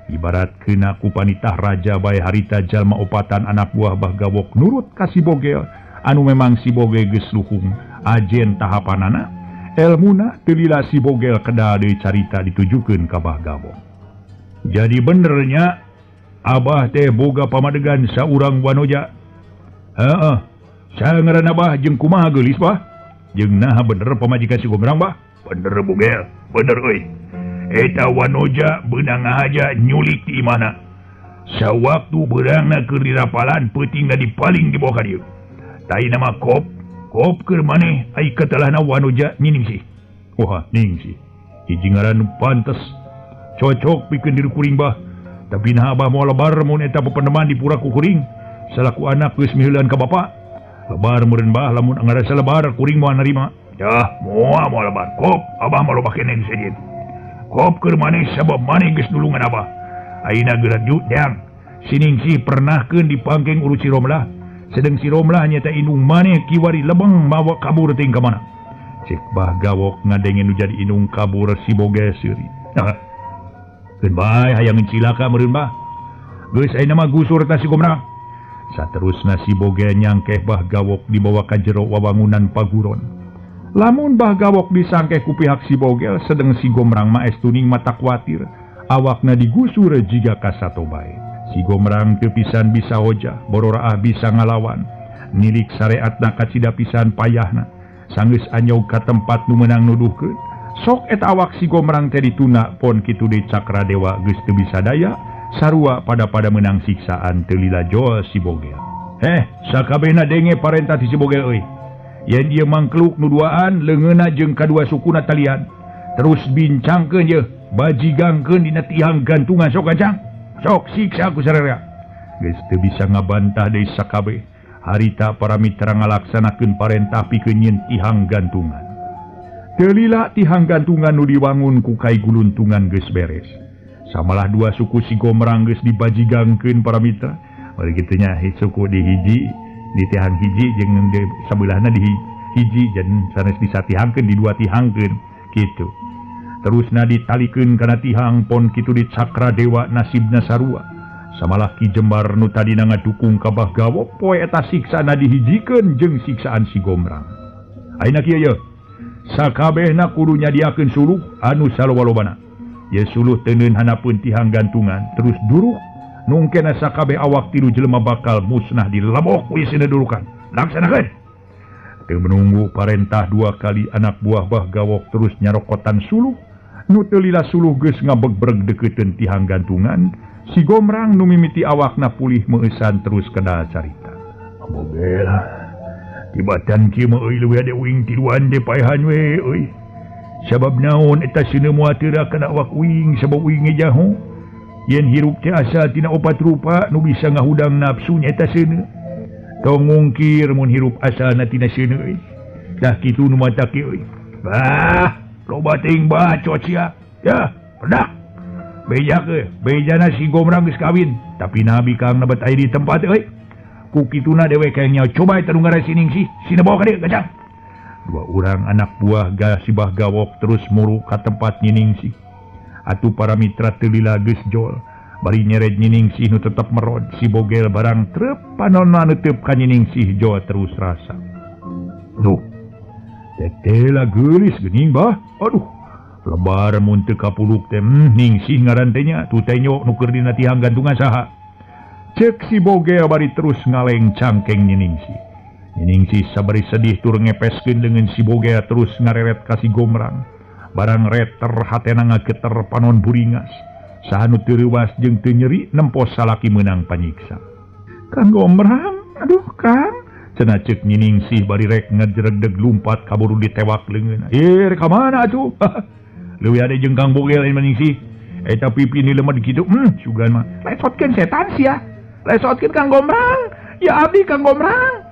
Ibarat keuna ku panitah raja bae harita jalma opatan anak buah Bah Gawok nurut ka si Bogel anu memang si Bogel geus luhung ajen tahapanana. Elmuna teu lila si Bogel kedah deui carita ditujukeun ka Bah Gawok. Jadi benernya Abah teh boga pamadegan saurang wanoja. Saya ngaran Abah jeung kumaha geulis Bah? Jeung naha bener pamajikan si Gomrang Bah? Bener Bogel, bener euy. Eta wanoja beunang ngahaja nyulik di imahna. Sawaktu beurangna keur dirapalan peutingna dipaling di bawah ka dieu. Taina mah kop keur maneh ai katelahna wanoja Ningsih. Wah, Ningsih. Hiji ngaran pantes cocok pikeun diri kuring Bah. Tapi nah Abah moal lebar mun eta pependeman dipura ku kuring. Salaku anak geus miheuleun ka bapa. Lebar meureun Bah lamun ngarasa lebar kuring moal narima. Yah, moal lebar. Kop Abah mah loba keneh di sejen. Kop keur maneh sabab maneh geus nulungan Abah. Ayeuna geura deang. Si Ningsih pernahkeun dipangkeng urut si Romlah. Sedeng si Romlah nyata indung maneh kiwari lebeng mawa kabur teuing ka mana. Cek Bah Gawok ngadenge nu jadi indung kabur si Bogel seuri. Keun bae hayang cilaka meureun Bah. Geus ayeuna mah gusur ta si Gomrang. Saterusna si Bogel nyangkeh Bah Gawok dibawa ka jero wawangunan paguron. Lamun Bah Gawok disangkeh ku pihak si Bogel sedeng si Gomrang mah estuning mata kuatir awakna digusur jiga ka sato bae. Si Gomrang teu pisan bisa hoja, bororaah bisa ngalawan. Nilik sareatna kacida pisan payahna. Sanggeus anyog ka tempat nu meunang nuduhkeun. Sok eta awak si Gomrang teh dituna pon kitu deui Cakradewa geus teu bisa daya. Sarua pada menang siksaan teu lila joal si Bogel. Sakabehna denge parentah ti si Bogel euy. yen dia mangkluk nuduaan leungeunna jeung kadua suku Natalian terus bincangkeun ye bajigangkeun dina tihang gantungan sok kancang sok siksa ku sararea geus teu bisa ngabantah deui sakabeh harita para mitra ngalaksanakeun parentah pikeun nyeun tihang gantungan teu lila tihang gantungan nu diwangun ku kai guluntungan geus beres samalah dua suku si Gomrang geus dibajigangkeun para mitra bari kitu nya suku di hiji di tihang hiji jeung di sabelahna di hiji jeung sanes disatihangkeun di dua tihangkeun kitu terusna ditalikeun kana tihang pon kitu di Cakra Dewa nasibna sarua samalah Ki Jembar nu tadina ngadukung ka Bah Gawok poe eta siksana dihijikeun jeung siksaan si Gomrang ayeuna kieu ye sakabehna kudu nyadiakeun suluh anu saloba-lobana ye suluh teu neun hanapeun tihang gantungan terus duruk nungkena sakabeh awak tilu jelema bakal musnah di labok wisina durukan laksanakeun teu menunggu parentah dua kali anak buah Bah Gawok terus nyarokotan suluh nu teu lila suluh geus ngabeg-breg deukeuteun tihang gantungan si Gomrang nu mimiti awakna pulih meusan terus kada carita bogel tibatan kieu mah euy leuwih ade uing tiluan de paehan we euy sabab naon eta seuneu moal teurakeun awak uing sabab uing ngejaho yen hirup teh asa tina opat rupa nu bisa ngahudang nafsu nyaeta seuneu tong ngungkir mun hirup asalna tina seuneu euy dah kitu nu mata kieu euy bah loba teuing bacot sia ya pedak bejak euy bejana si Gomrang geus kawin tapi nabi kang nebet aya di tempat euy ku kituna dewe kayaknya coba eta nu ngaran Siningsih sina bawa ka dieu gacang dua urang anak buah si Bah Gawok terus muru ka tempat Nyiningsih atuh para mitra teu lila geus jol bari nyeret Nyiningsih nu tetep merod si bogel barang trep panonna neuteub ka Nyiningsih jol terus rasa duh tetela geulis geuning bah aduh lebar mun teu kapuluk teh Ningsih ngaran teh nya tu teh nyok nu keur dina tihang gantungan saha cek si bogel bari terus ngaleng cangkeng Nyiningsih Nyiningsih sabari sedih tur ngepeskeun dengan si bogel terus ngareret ka si Gomrang barang reter hatena ngageter panon buringas saha nu teu reuwas jeung teu nyeri nempos salaki meunang panyiksa Kang Gomrang aduh Kang cenah ceuk Nyiningsih bari rek ngajeregdeg lumpat kaburu ditewak leungeunna rek ka mana atuh leuwih ade jeung Kang Bogel lain Nyiningsih eta pipi ni lemah kitu sugan mah lesotkeun setan sia lesotkeun Kang Gomrang ya abdi Kang Gomrang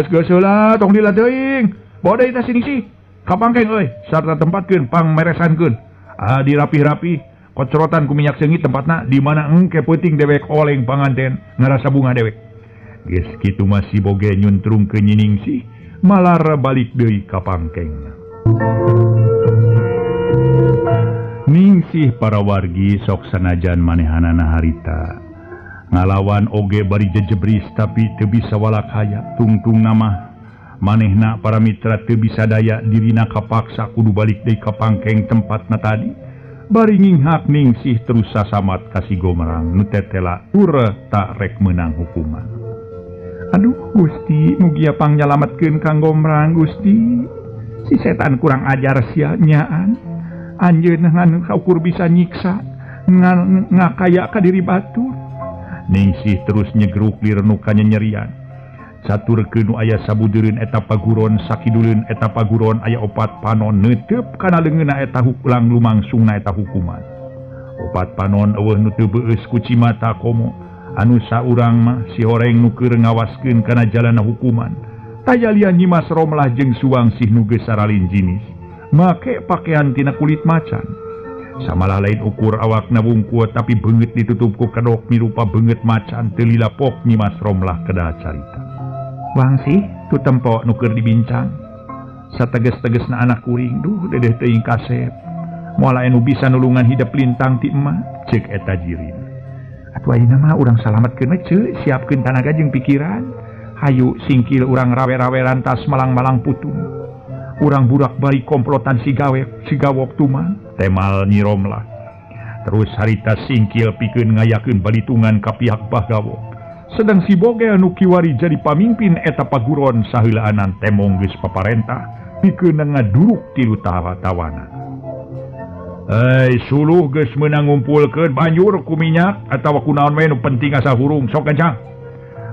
geus heula tong lila teuing bawa deui ta Siningsih ka pangkeng euy sarta tempatkeun pangmeresankeun dirapih-rapih kocorotan ku minyak seungit tempatna di mana engke peuting dewek oleng panganten ngarasa bunga dewek geus kitu mah si boge nyuntrungkeun Nyiningsih malar balik deui ka pangkengna Ningsih para wargi sok sanajan manehanana harita ngalawan oge bari jejebris tapi teu bisa walak hayat tungtung nama manehna para mitra teu bisa daya dirina kapaksa kudu balik deui ka pangkeng tempatna tadi bari nginghak Ningsih terus sasamat ka si Gomrang nu tetela tur tak rek meunang hukuman aduh Gusti mugi pangnyalametkeun Kang Gomrang Gusti si setan kurang ajar sia nyaan anjeunna nganu kaukur bisa nyiksa ngakaya ka diri batur Ningsih terus nyegruk lirenu ka nyerian caturkeun nu aya sabudeureun eta paguron sakiduleun eta paguron aya opat panon neuteub kana leungeunna eta hukulang lumangsungna eta hukuman opat panon eueuh nu teu beueus ku cimata komo anu saurang mah si horeng nu keur ngawaskeun kana jalanna hukuman tayalian Nyimas Romlah jeung Suwangsih nu geus saralin jinis make pakean tina kulit macan samalah lain ukur awakna wungkul tapi beungeut ditutup ku kedok mirupa beungeut macan teu lila pok Nyimas Romlah kedah carita Wangsih tu tempo nu keur dibincang sateges-tegesna anak kuring duh dedeh teuing kasep moal anu bisa nulungan hidup lintang ti emah ceuk eta jirin atuh ayeuna mah urang salametkeun ceuk siapkeun tanaga jeung pikiran hayu singkil urang rawe-rawe lantas malang-malang putung urang budak bari komplotan si gawok tuman temal Nyi Romlah terus harita singkil pikeun ngayakeun balitungan ka pihak Bah Gawok sedang si bogel nu kiwari jadi pamimpin eta paguron saheulaan temong geus paparentah pikeun ngaduruk tilu tawana suluh geus meunang ngumpulkeun banjur ku minyak atawa kunaon we nu penting asa hurung sok kencang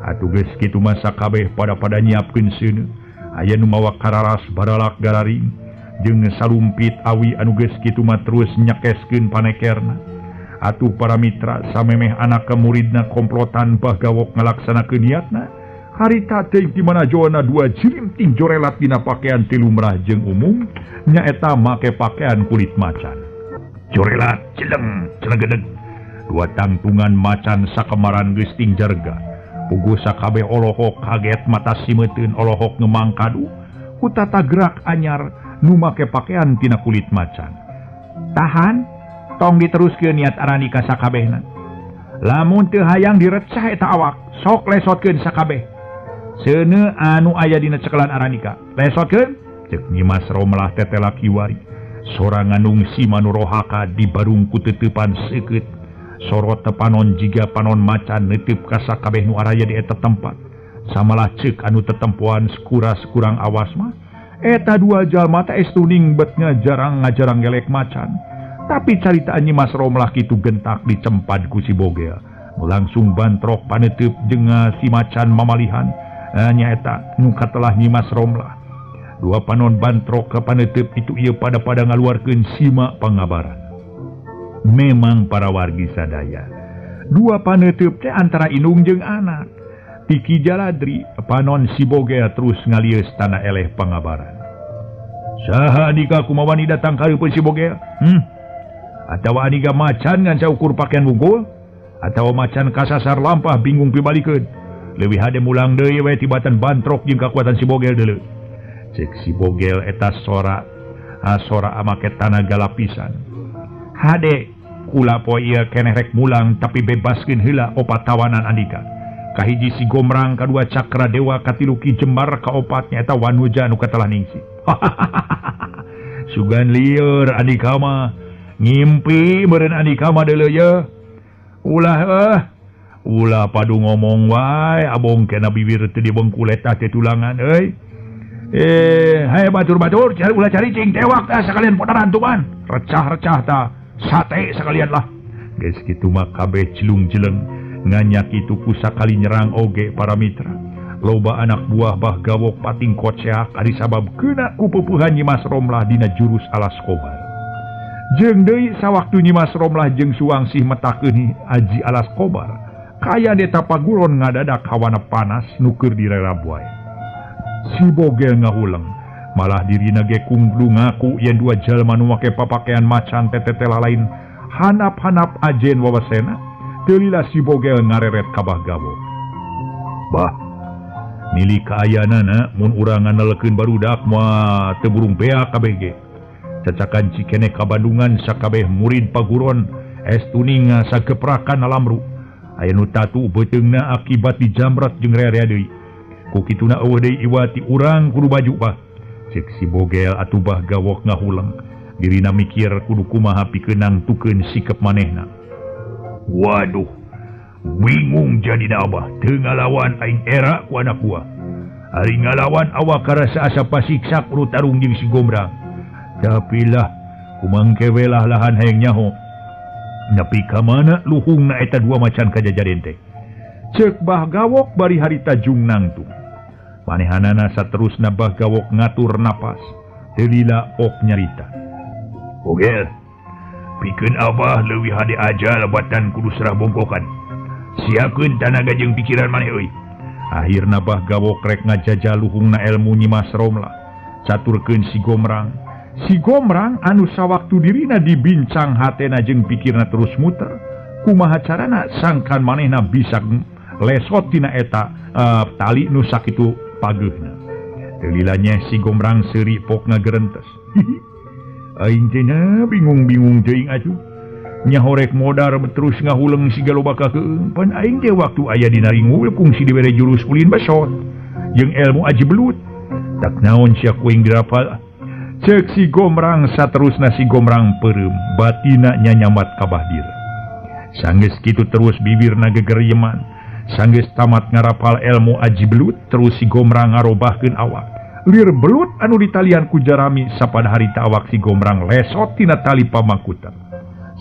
Atuh kitu masa kabeh pada nyiapkeun seuneu. Aya nu mawa kararas baralak gararing jeung salumpit awi anu geus kitu mah terus nyekeskeun panekerna. Atuh para mitra samemeh anak muridna komplotan Bagawok ngalaksanakeun niatna. Harita teh di mana joana dua jirimting jorelat dina pakaian ti lumrah jeung umum nyaeta make pakaian kulit macan. Jorelat celeng celegedeg. Dua tangtungan macan sakemaran geus ting jarga. Puguh sakabeh olohok kaget mata simeteun olohok ngemangkadu ku tata gerak anyar nu make pakaian tina kulit macan. Tahan, tong diteruskeun niat Aranika sakabehna. Lamun teu hayang direcah eta awak, sok lesotkeun sakabeh. Seuneu anu aya dina cekelan Aranika, lesotkeun ceuk Nyimas Romlah tetela kiwari. Sorangan nungsi manurohaka di barung ku teutepan seukeut. Sorot tepanon jiga panon macan neuteup ka sakabeh nu araya di eta tempat. Samalah ceuk anu tetempoan skuras kurang awas mah eta dua jalma teh estuning bet ngajarang gelek macan. Tapi caritaan Nyimas Romlah kitu gentak dicempad ku si Bogel. Langsung bantrok paneuteub jeung si macan mamalihan. Nyaeta nu katelah Nyimas Romlah. Dua panon bantrok ka paneuteub itu ieu pada ngaluarkeun simak pangabaran. Memang para wargi sadaya. Dua paneuteub teh antara indung jeung anak. Tiki Jaladri panon si Bogel terus ngalieus tana eleh pangabaran. Saha adika kumaha ni datang ka si Bogel? Atawa adika macan ngan saukur pakaian wunggul? Atawa macan kasasar lampah bingung pibalikeun? Leuwih hade mulang deui we tibatan bantrok jeung kakuatan si Bogel deuleu. Cek si Bogel eta sora make tanaga lapisan. Hade kula poe ieu keneh rek mulang tapi bebaskeun heula opat tawanan andika. Kahiji si Gomrang, kadua Cakra Dewa, katilu Ki Jembar, kaopat nyaeta Wanuja anu katelah ningsi. Sugan lieur andika mah ngimpi meureun andika mah deuleu ye. Ulah padu ngomong wae abong kena bibir teu dibengkul eta teh tulangan euy. Haye batur-batur ulah caricing tewak tah sakalian podaran tuman. Recah-recah tah sate sekalian lah. Geus kitu mah kabeh cilung-jeleng nganyak itu pusakali nyerang oge para mitra. Loba anak buah Bagawok pating koceak ari sabab keuna ku peupuhan Nyimas Romlah dina jurus alas kobar. Jeung deui sawaktu Nyimas Romlah jeung Suwangsih metakeun aji alas kobar, kaya deta paguron ngadadak hawana panas nu keur direrabuai. Si Bogel ngahuleng, malah dirina ge kunglu ngaku yen dua jalma nu make papakean macan tetetela lain hanap-hanap ajen wawasena. Teu lila si Bogel ngareret ka Bagawok. Bah, milik kaayanana mun urang nganelkeun barudak moal teu burung beak kabeh ge. Cacakan cikene ka Bandungan sakabeh murid paguron estuning sageprakan alamru. Aya nu tatu beuteungna akibat dijamret jeung rerea deui. Ku kituna eueuh deui iwati urang kudu baju bah. Cek si Bogel atuh Bagawok ngahuleng. Dirina mikir kudu kumaha pikeun nangtukeun sikep manehna. Waduh, bingung jadi abah. Teu ngalawan aing era ku anak buah. Ari ngalawan awak karasa asa pasiksa kudu tarung jeung si Gomrang. Tapi lah, kumangke welah lahan hayang nyaho. Nepi ka mana luhungna eta dua macan kajajaden teh. Ceuk Bagawok bari harita jung nangtung. Manehanana saterusna Bagawok ngatur napas. Teu lila ok nyarita. Bogel, pikeun abah leuwih hade ajal batan kudu serah bongkokan. Siakeun tanaga jeung pikiran maneh euy. Akhirna Bagawok rek ngajajal luhungna elmu Nyimas Romlah. Caturkeun si Gomrang. Si Gomrang anu sawaktu dirina dibincang hatena jeung pikirna terus muter. Kumaha carana sangkan manehna bisa lesot tina eta tali nu sakitu pageuna. Teu lila nyeh si Gomrang seuri pok ngagerentes. Aing teh bingung-bingung teuing atuh. Nya horek modar terus ngahuleng siga loba kakeung. Pan aing teh waktu aya dina ringul kungsi dibere jurus ulin basot jeung elmu aji belut. Tak naon sia kuing dirapal. Ceuk si Gomrang saterusna si Gomrang peureum, batina nya nyamat ka Bahdir. Sanggeus kitu terus bibirna gegeryeman. Sanggeus tamat ngarapal elmu aji belut, terus si Gomrang ngarobahkeun awak. Lir belut anu ditalian ku Jarami sapada harita awak si Gomrang lesot tina tali pamangkutan.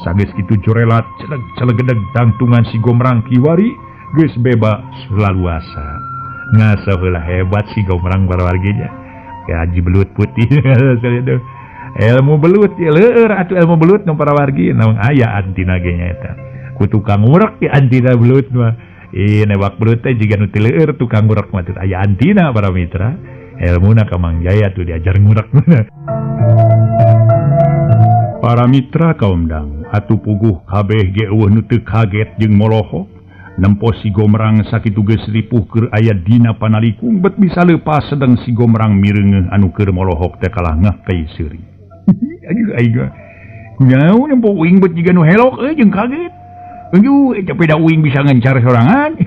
Sanggeus kitu jorelat celegedeg tangtungan si Gomrang kiwari geus bebas laluasa. Ngasa heula hebat si Gombrang parawarginya. Haji belut putih. Ilmu belut ya leur atuh ilmu belut nu parawargi naon aya antina ge nya eta. Ku tukang ngurek di antina belut mah. Nembak belut teh jiga nu teu leur tukang ngurek mah teh aya antina para mitra. Ilmuna kamangjaya tuh diajar ngurek. Para mitra kaum dang atuh puguh kabeh ge eueuh nu teu kaget jeung molohok nempo si Gombrang sakitu geus ripuh keur aya dina panalikung bet bisa leupas sedang si Gombrang mireungeuh anu keur molohok teh kalah ngahkei seuri. Aduh aiga naon nempo uing bet jiga nu helok jeung kaget. Aduh eta peda uing bisa ngencar sorangan.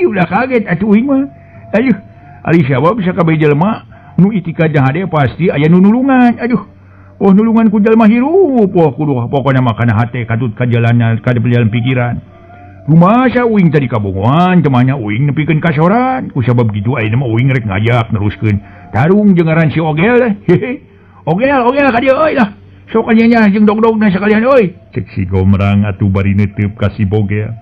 Udah kaget atuh uing mah. Aduh ari siapa bisa kabeh jelema nu itikad jeung hade pasti aya nu nulungan. Aduh oh nulungan ku jalma hirup kudu pokona makana hate katut ka jalanna ka jalan pikiran. Rumasa uing tadi kabongoan temanya uing nepikeun kasoran ku sabab kitu ayeuna mah uing rek ngajak neruskeun tarung jeung ngaran si Ogel. Ogel ka dieu euy lah. Sok anya jeung dog-dogna sakalian euy. Cek si Gombrang atuh bari neuteup ka si Bogel.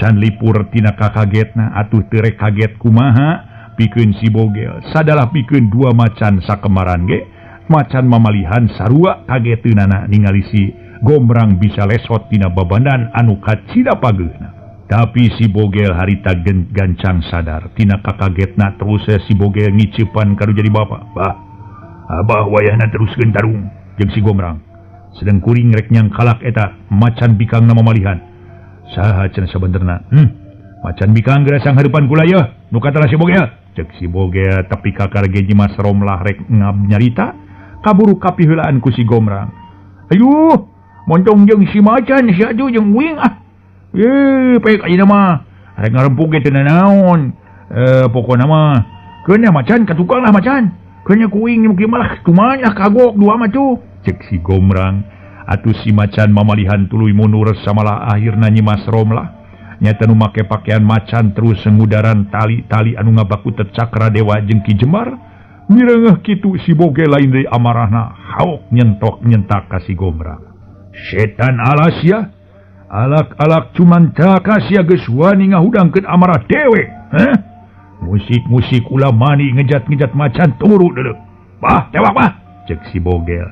Can lipur tina kakagetna atuh teu rek kaget kumaha pikeun si Bogel. Sadalah pikeun dua macan sakemaran ge. Macan mamalihan sarua kageteunana ningali si Gombrang bisa lesot tina babandan anu kacida pageuna. Tapi si Bogel harita gancang sadar tina kakagetna terus si Bogel ngiceupan kanu jadi bapa. Bah, abah wayahna teruskeun tarung jeung si Gombrang. Sedang kuring rek nyang kalak eta macan bikangna mamalihan. Saha cenah sabenerna? Macan bikang geura sang hareupan kula yeuh. Nu katana si Bogel. Cek si Bogel tapi kakar ge Nyimas Romlah rek nyarita. Kaburu kapiheulaan ku si Gombrang. Aduh, montong jeung si macan si atuh jeung uing ah. Pek ayeuna mah rek ngarempuk ge teu naon. Pokona mah keun macan katukang lah macan. Keun ku uing mungkin malah kumaha kagok dua mah tuh. Cek si Gombrang atuh si macan mamalihan tuluy mundur samalah akhirna Nyimas Romlah. Nyata nu make pakaian macan terus sengudaran tali-tali anu ngabaku Cakra Dewa jeung Ki Jemar. Mireungeuh kitu si Bogel lain deui amarahna haok nyentak ka si Gombrang. Setan alas ya. Alak-alak cuman taka sia geus wani ngahudangkeun amarah dewek. Musik-musik ulah mani ngejat-ngejat macan turu deuleu. Bah, tewak bah, cek si Bogel.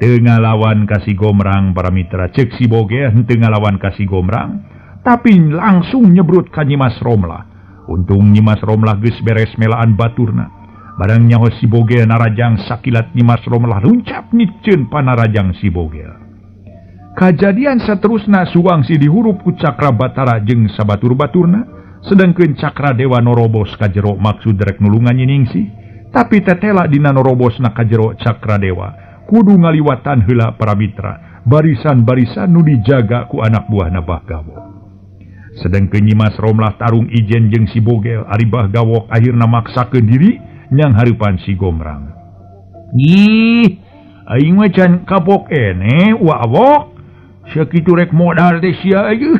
Teu ngalawan ka si Gombrang para mitra. Cek si Bogel henteu ngalawan ka si Gombrang, tapi langsung nyebrut ka Nyimas Romlah. Untung Nyimas Romlah geus beres melaan baturna. Barang nyaho si Bogel narajang sakilat Nyimas Romlah runcap niceun panarajang si Bogel. Kajadian saterusna Suwangsi dihurup ku Cakra Batara jeung sabatur-baturna, sedengkeun Cakra Dewa norobos ka jero maksud rek nulungan Nyiningsih, tapi tetela dina norobosna ka jero Cakra Dewa kudu ngaliwatan heula para mitra, barisan-barisan nu dijaga ku anak buahna Bahgawok. Sedengkeun Nyimas Romlah tarung ijen jeung si Bogel ari Bahgawok akhirna maksakeun diri nyang hareupan si Gombrang. Ih, aing mah can kapok ene wawok. Sakitu rek modal teh sia aja.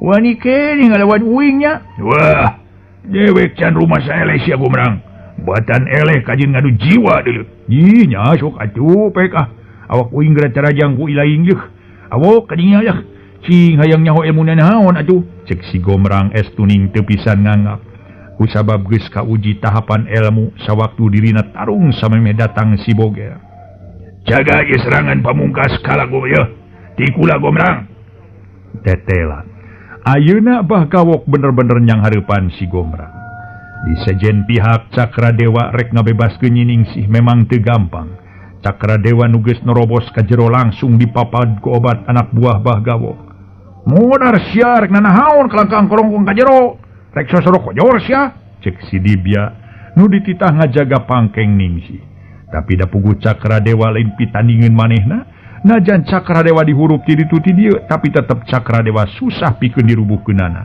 Wani kene ngalawan uingnya. Wah, dewek can rumah saya eleh sia Gombrang. Buatan eleh kajin ngadu jiwa deuleu. Ih, nya sok atuh pek ah. Awak uing geura carajang ku ilaing yeuh. Awok kadinya yeuh. Cing hayang nyaho ilmuna naon atuh. Cek si Gombrang estuning teu pisan nganggap. Kusabab geus kauji tahapan ilmu sawaktu dirina tarung samemeh datang si Bogel. Jaga ye serangan pamungkas kalago ya. Tikula Gombrang. Tetela. Ayeuna Bahgawok bener-bener nyang hareupan si Gombrang. Di sejen pihak Cakra Dewa rek ngabebaskeun Nyiningsih memang teu gampang. Cakra Dewa nu geus nerobos ka jero langsung dipapad ku obat anak buah Bahgawok. Modar sia rek nanahaon kelangkang korongkong ka jero. Rek sosoro kojor sia, cek si Dibya, nu dititah ngajaga pangkeng Ningsih. Tapi da puguh Cakra Dewa lain pitandingeun manehna, najan Cakra Dewa dihurup ti ditu ti dieu, tapi tetep Cakra Dewa susah pikeun dirubuhkeunana.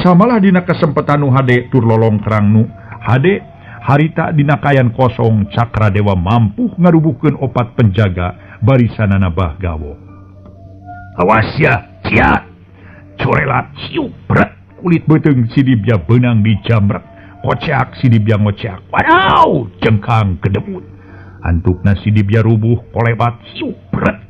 Samalah dina kesempatan nu hade tur lolong kerang nu hade, harita dina kayan kosong Cakra Dewa mampu ngarubuhkeun opat penjaga barisanana Bahgawok. Awas ya, cia, corelat, siup, berat. Kulit beteung si Dibya beunang dijamret, koceak si Dibya ngoceak. Wadaw, cengkang kedebut. Antukna si Dibya rubuh, kolebat, siupret.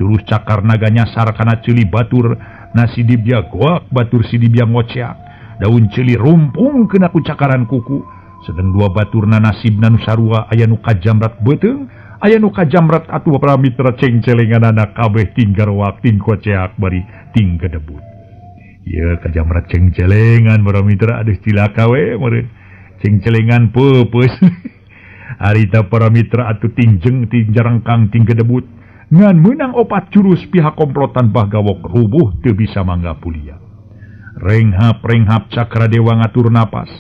Jurus cakar naga nyasar kana ceuli batur, nasi dibia goak batur si dibia ngoceak daun celi rumpung kena ku cakaran kuku sedang dua baturna nasibna nu sarua aya nu kajamrat beteung aya nu kajamrat atuh para mitra cengcelengan anak kabeh tinggal waktin koceak bari ting gedebut ya kajamrat cengcelengan para mitra aduh cilaka we meureun cengcelengan peupeus harita para mitra atuh tingjeng ting jarangkang ting gedebut ngan menang opat jurus pihak komplotan Bagawok rubuh teu bisa mangga pulia renghap Cakradewa ngatur napas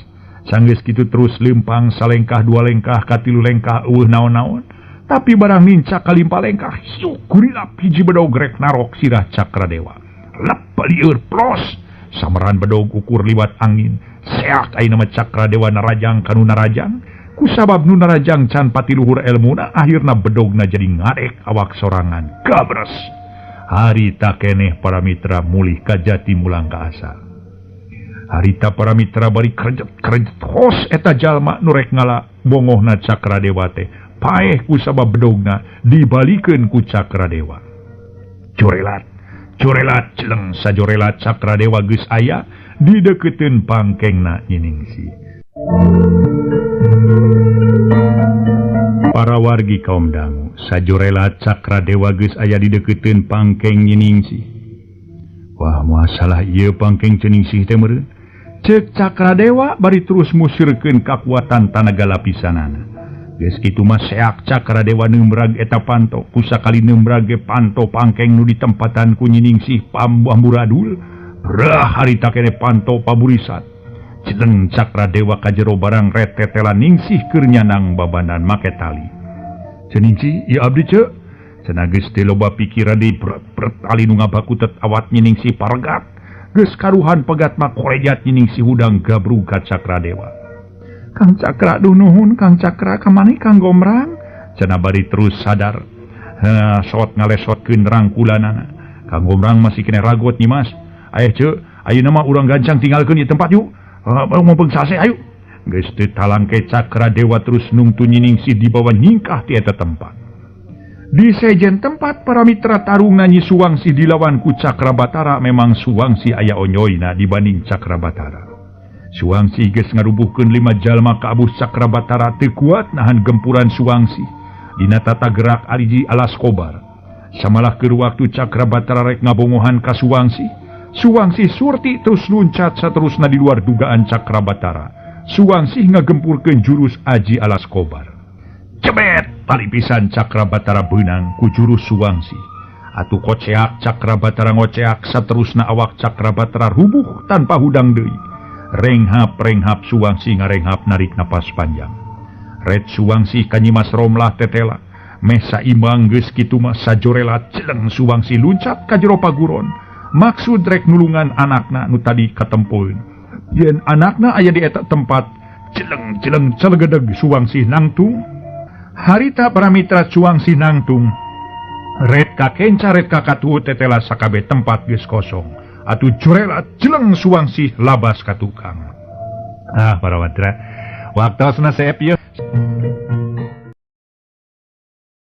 sanggeus kitu terus lempang salengkah dua lengkah katilu lengkah eueuh naon-naon tapi barang nincak kalimpa lengkah hiuk gurilap hiji bedog rek narok sirah Cakradewa lep lieur plos samaran bedog ukur liwat angin seak ayeuna mah Cakradewa narajang kanu narajang kusabab nu narajang can patiluhur elmuna akhirna bedogna jadi ngadek awak sorangan gabres harita keneh para mitra mulih ka jati mulang ka asal harita para mitra bari krejet hos eta jalma nu rek ngala bongohna Cakradewa teh paeh kusabab bedogna dibalikeun ku Cakradewa corelat celeng sajorelat Cakradewa geus aya dideukeutkeun pangkengna Nyiningsih. Para wargi kaum dangu sajorelat Cakradewa geus aya dideukeutkeun pangkeng Nyiningsih. Wah masalah ieu pangkeng Nyiningsih teh meureun ceuk Cakradewa bari terus musirkeun kakuatan tanaga lapisanana geus kitu mah seak Cakradewa neumbrag eta panto kusakali neumbrag panto pangkeng nu ditempatan ku Nyiningsih pamburadul brah harita keneh panto paburisat ceneng Cakradewa ka jero barang retetelan Ningsih keur nyanang babanan make tali Ningsih ieu abdi ceuk cenah geus teu loba pikiran di pret tali nu ngabakutet awat Ningsih paregat geus karuhan pegat mah korejat Ningsih hudang gabrug ka Cakradewa Kang Cakra duh nuhun Kang Cakra kamani Kang Gombrang cenah bari terus sadar sot ngalesotkeun rangkulanana Kang Gombrang masih kena ragot nih mas aya ceuk ayeuna mah urang gancang tinggalkeun ieu tempat yuk mumpung sase ayo geus teu talangke Cakradewa terus nungtu Nyiningsih di bawah nyingkah ti eta tempat di sejen tempat para mitra tarungna Nyi Suwangsih dilawan ku Cakrabatara memang Suwangsih aya onyoina dibanding Cakrabatara Suwangsih geus ngarubuhkeun 5 jalma ka abuh Cakrabatara teu kuat nahan gempuran Suwangsih dina tata gerak Aliji Alaskobar samalah keur waktu Cakrabatara rek ngabongohan ka Suwangsih surti terus luncat saterusna di luar dugaan Cakrabatara Suwangsih ngagempurkeun jurus Aji Alaskobar cebet tali pisan Cakrabatara beunang ku jurus Suwangsih atuh koceak Cakrabatara ngoceak saterusna awak Cakrabatara rubuh tanpa hudang deui renghap Suwangsih ngarenghap narik napas panjang red Suwangsih ka Nyimas Romlah tetela meh saimbang geus kitu mah sajorelat celeng Suwangsih luncat ka jero paguron maksud rek nulungan anakna nu tadi katempoeun yen anakna aya di eta tempat celeng celegedeg Suwangsih nangtung harita para mitra Suwangsih nangtung red ka kenca red ka katuhu tetela sakabeh tempat geus kosong atuh jorelat celeng Suwangsih labas ka tukang para mitra waktosna seep ieu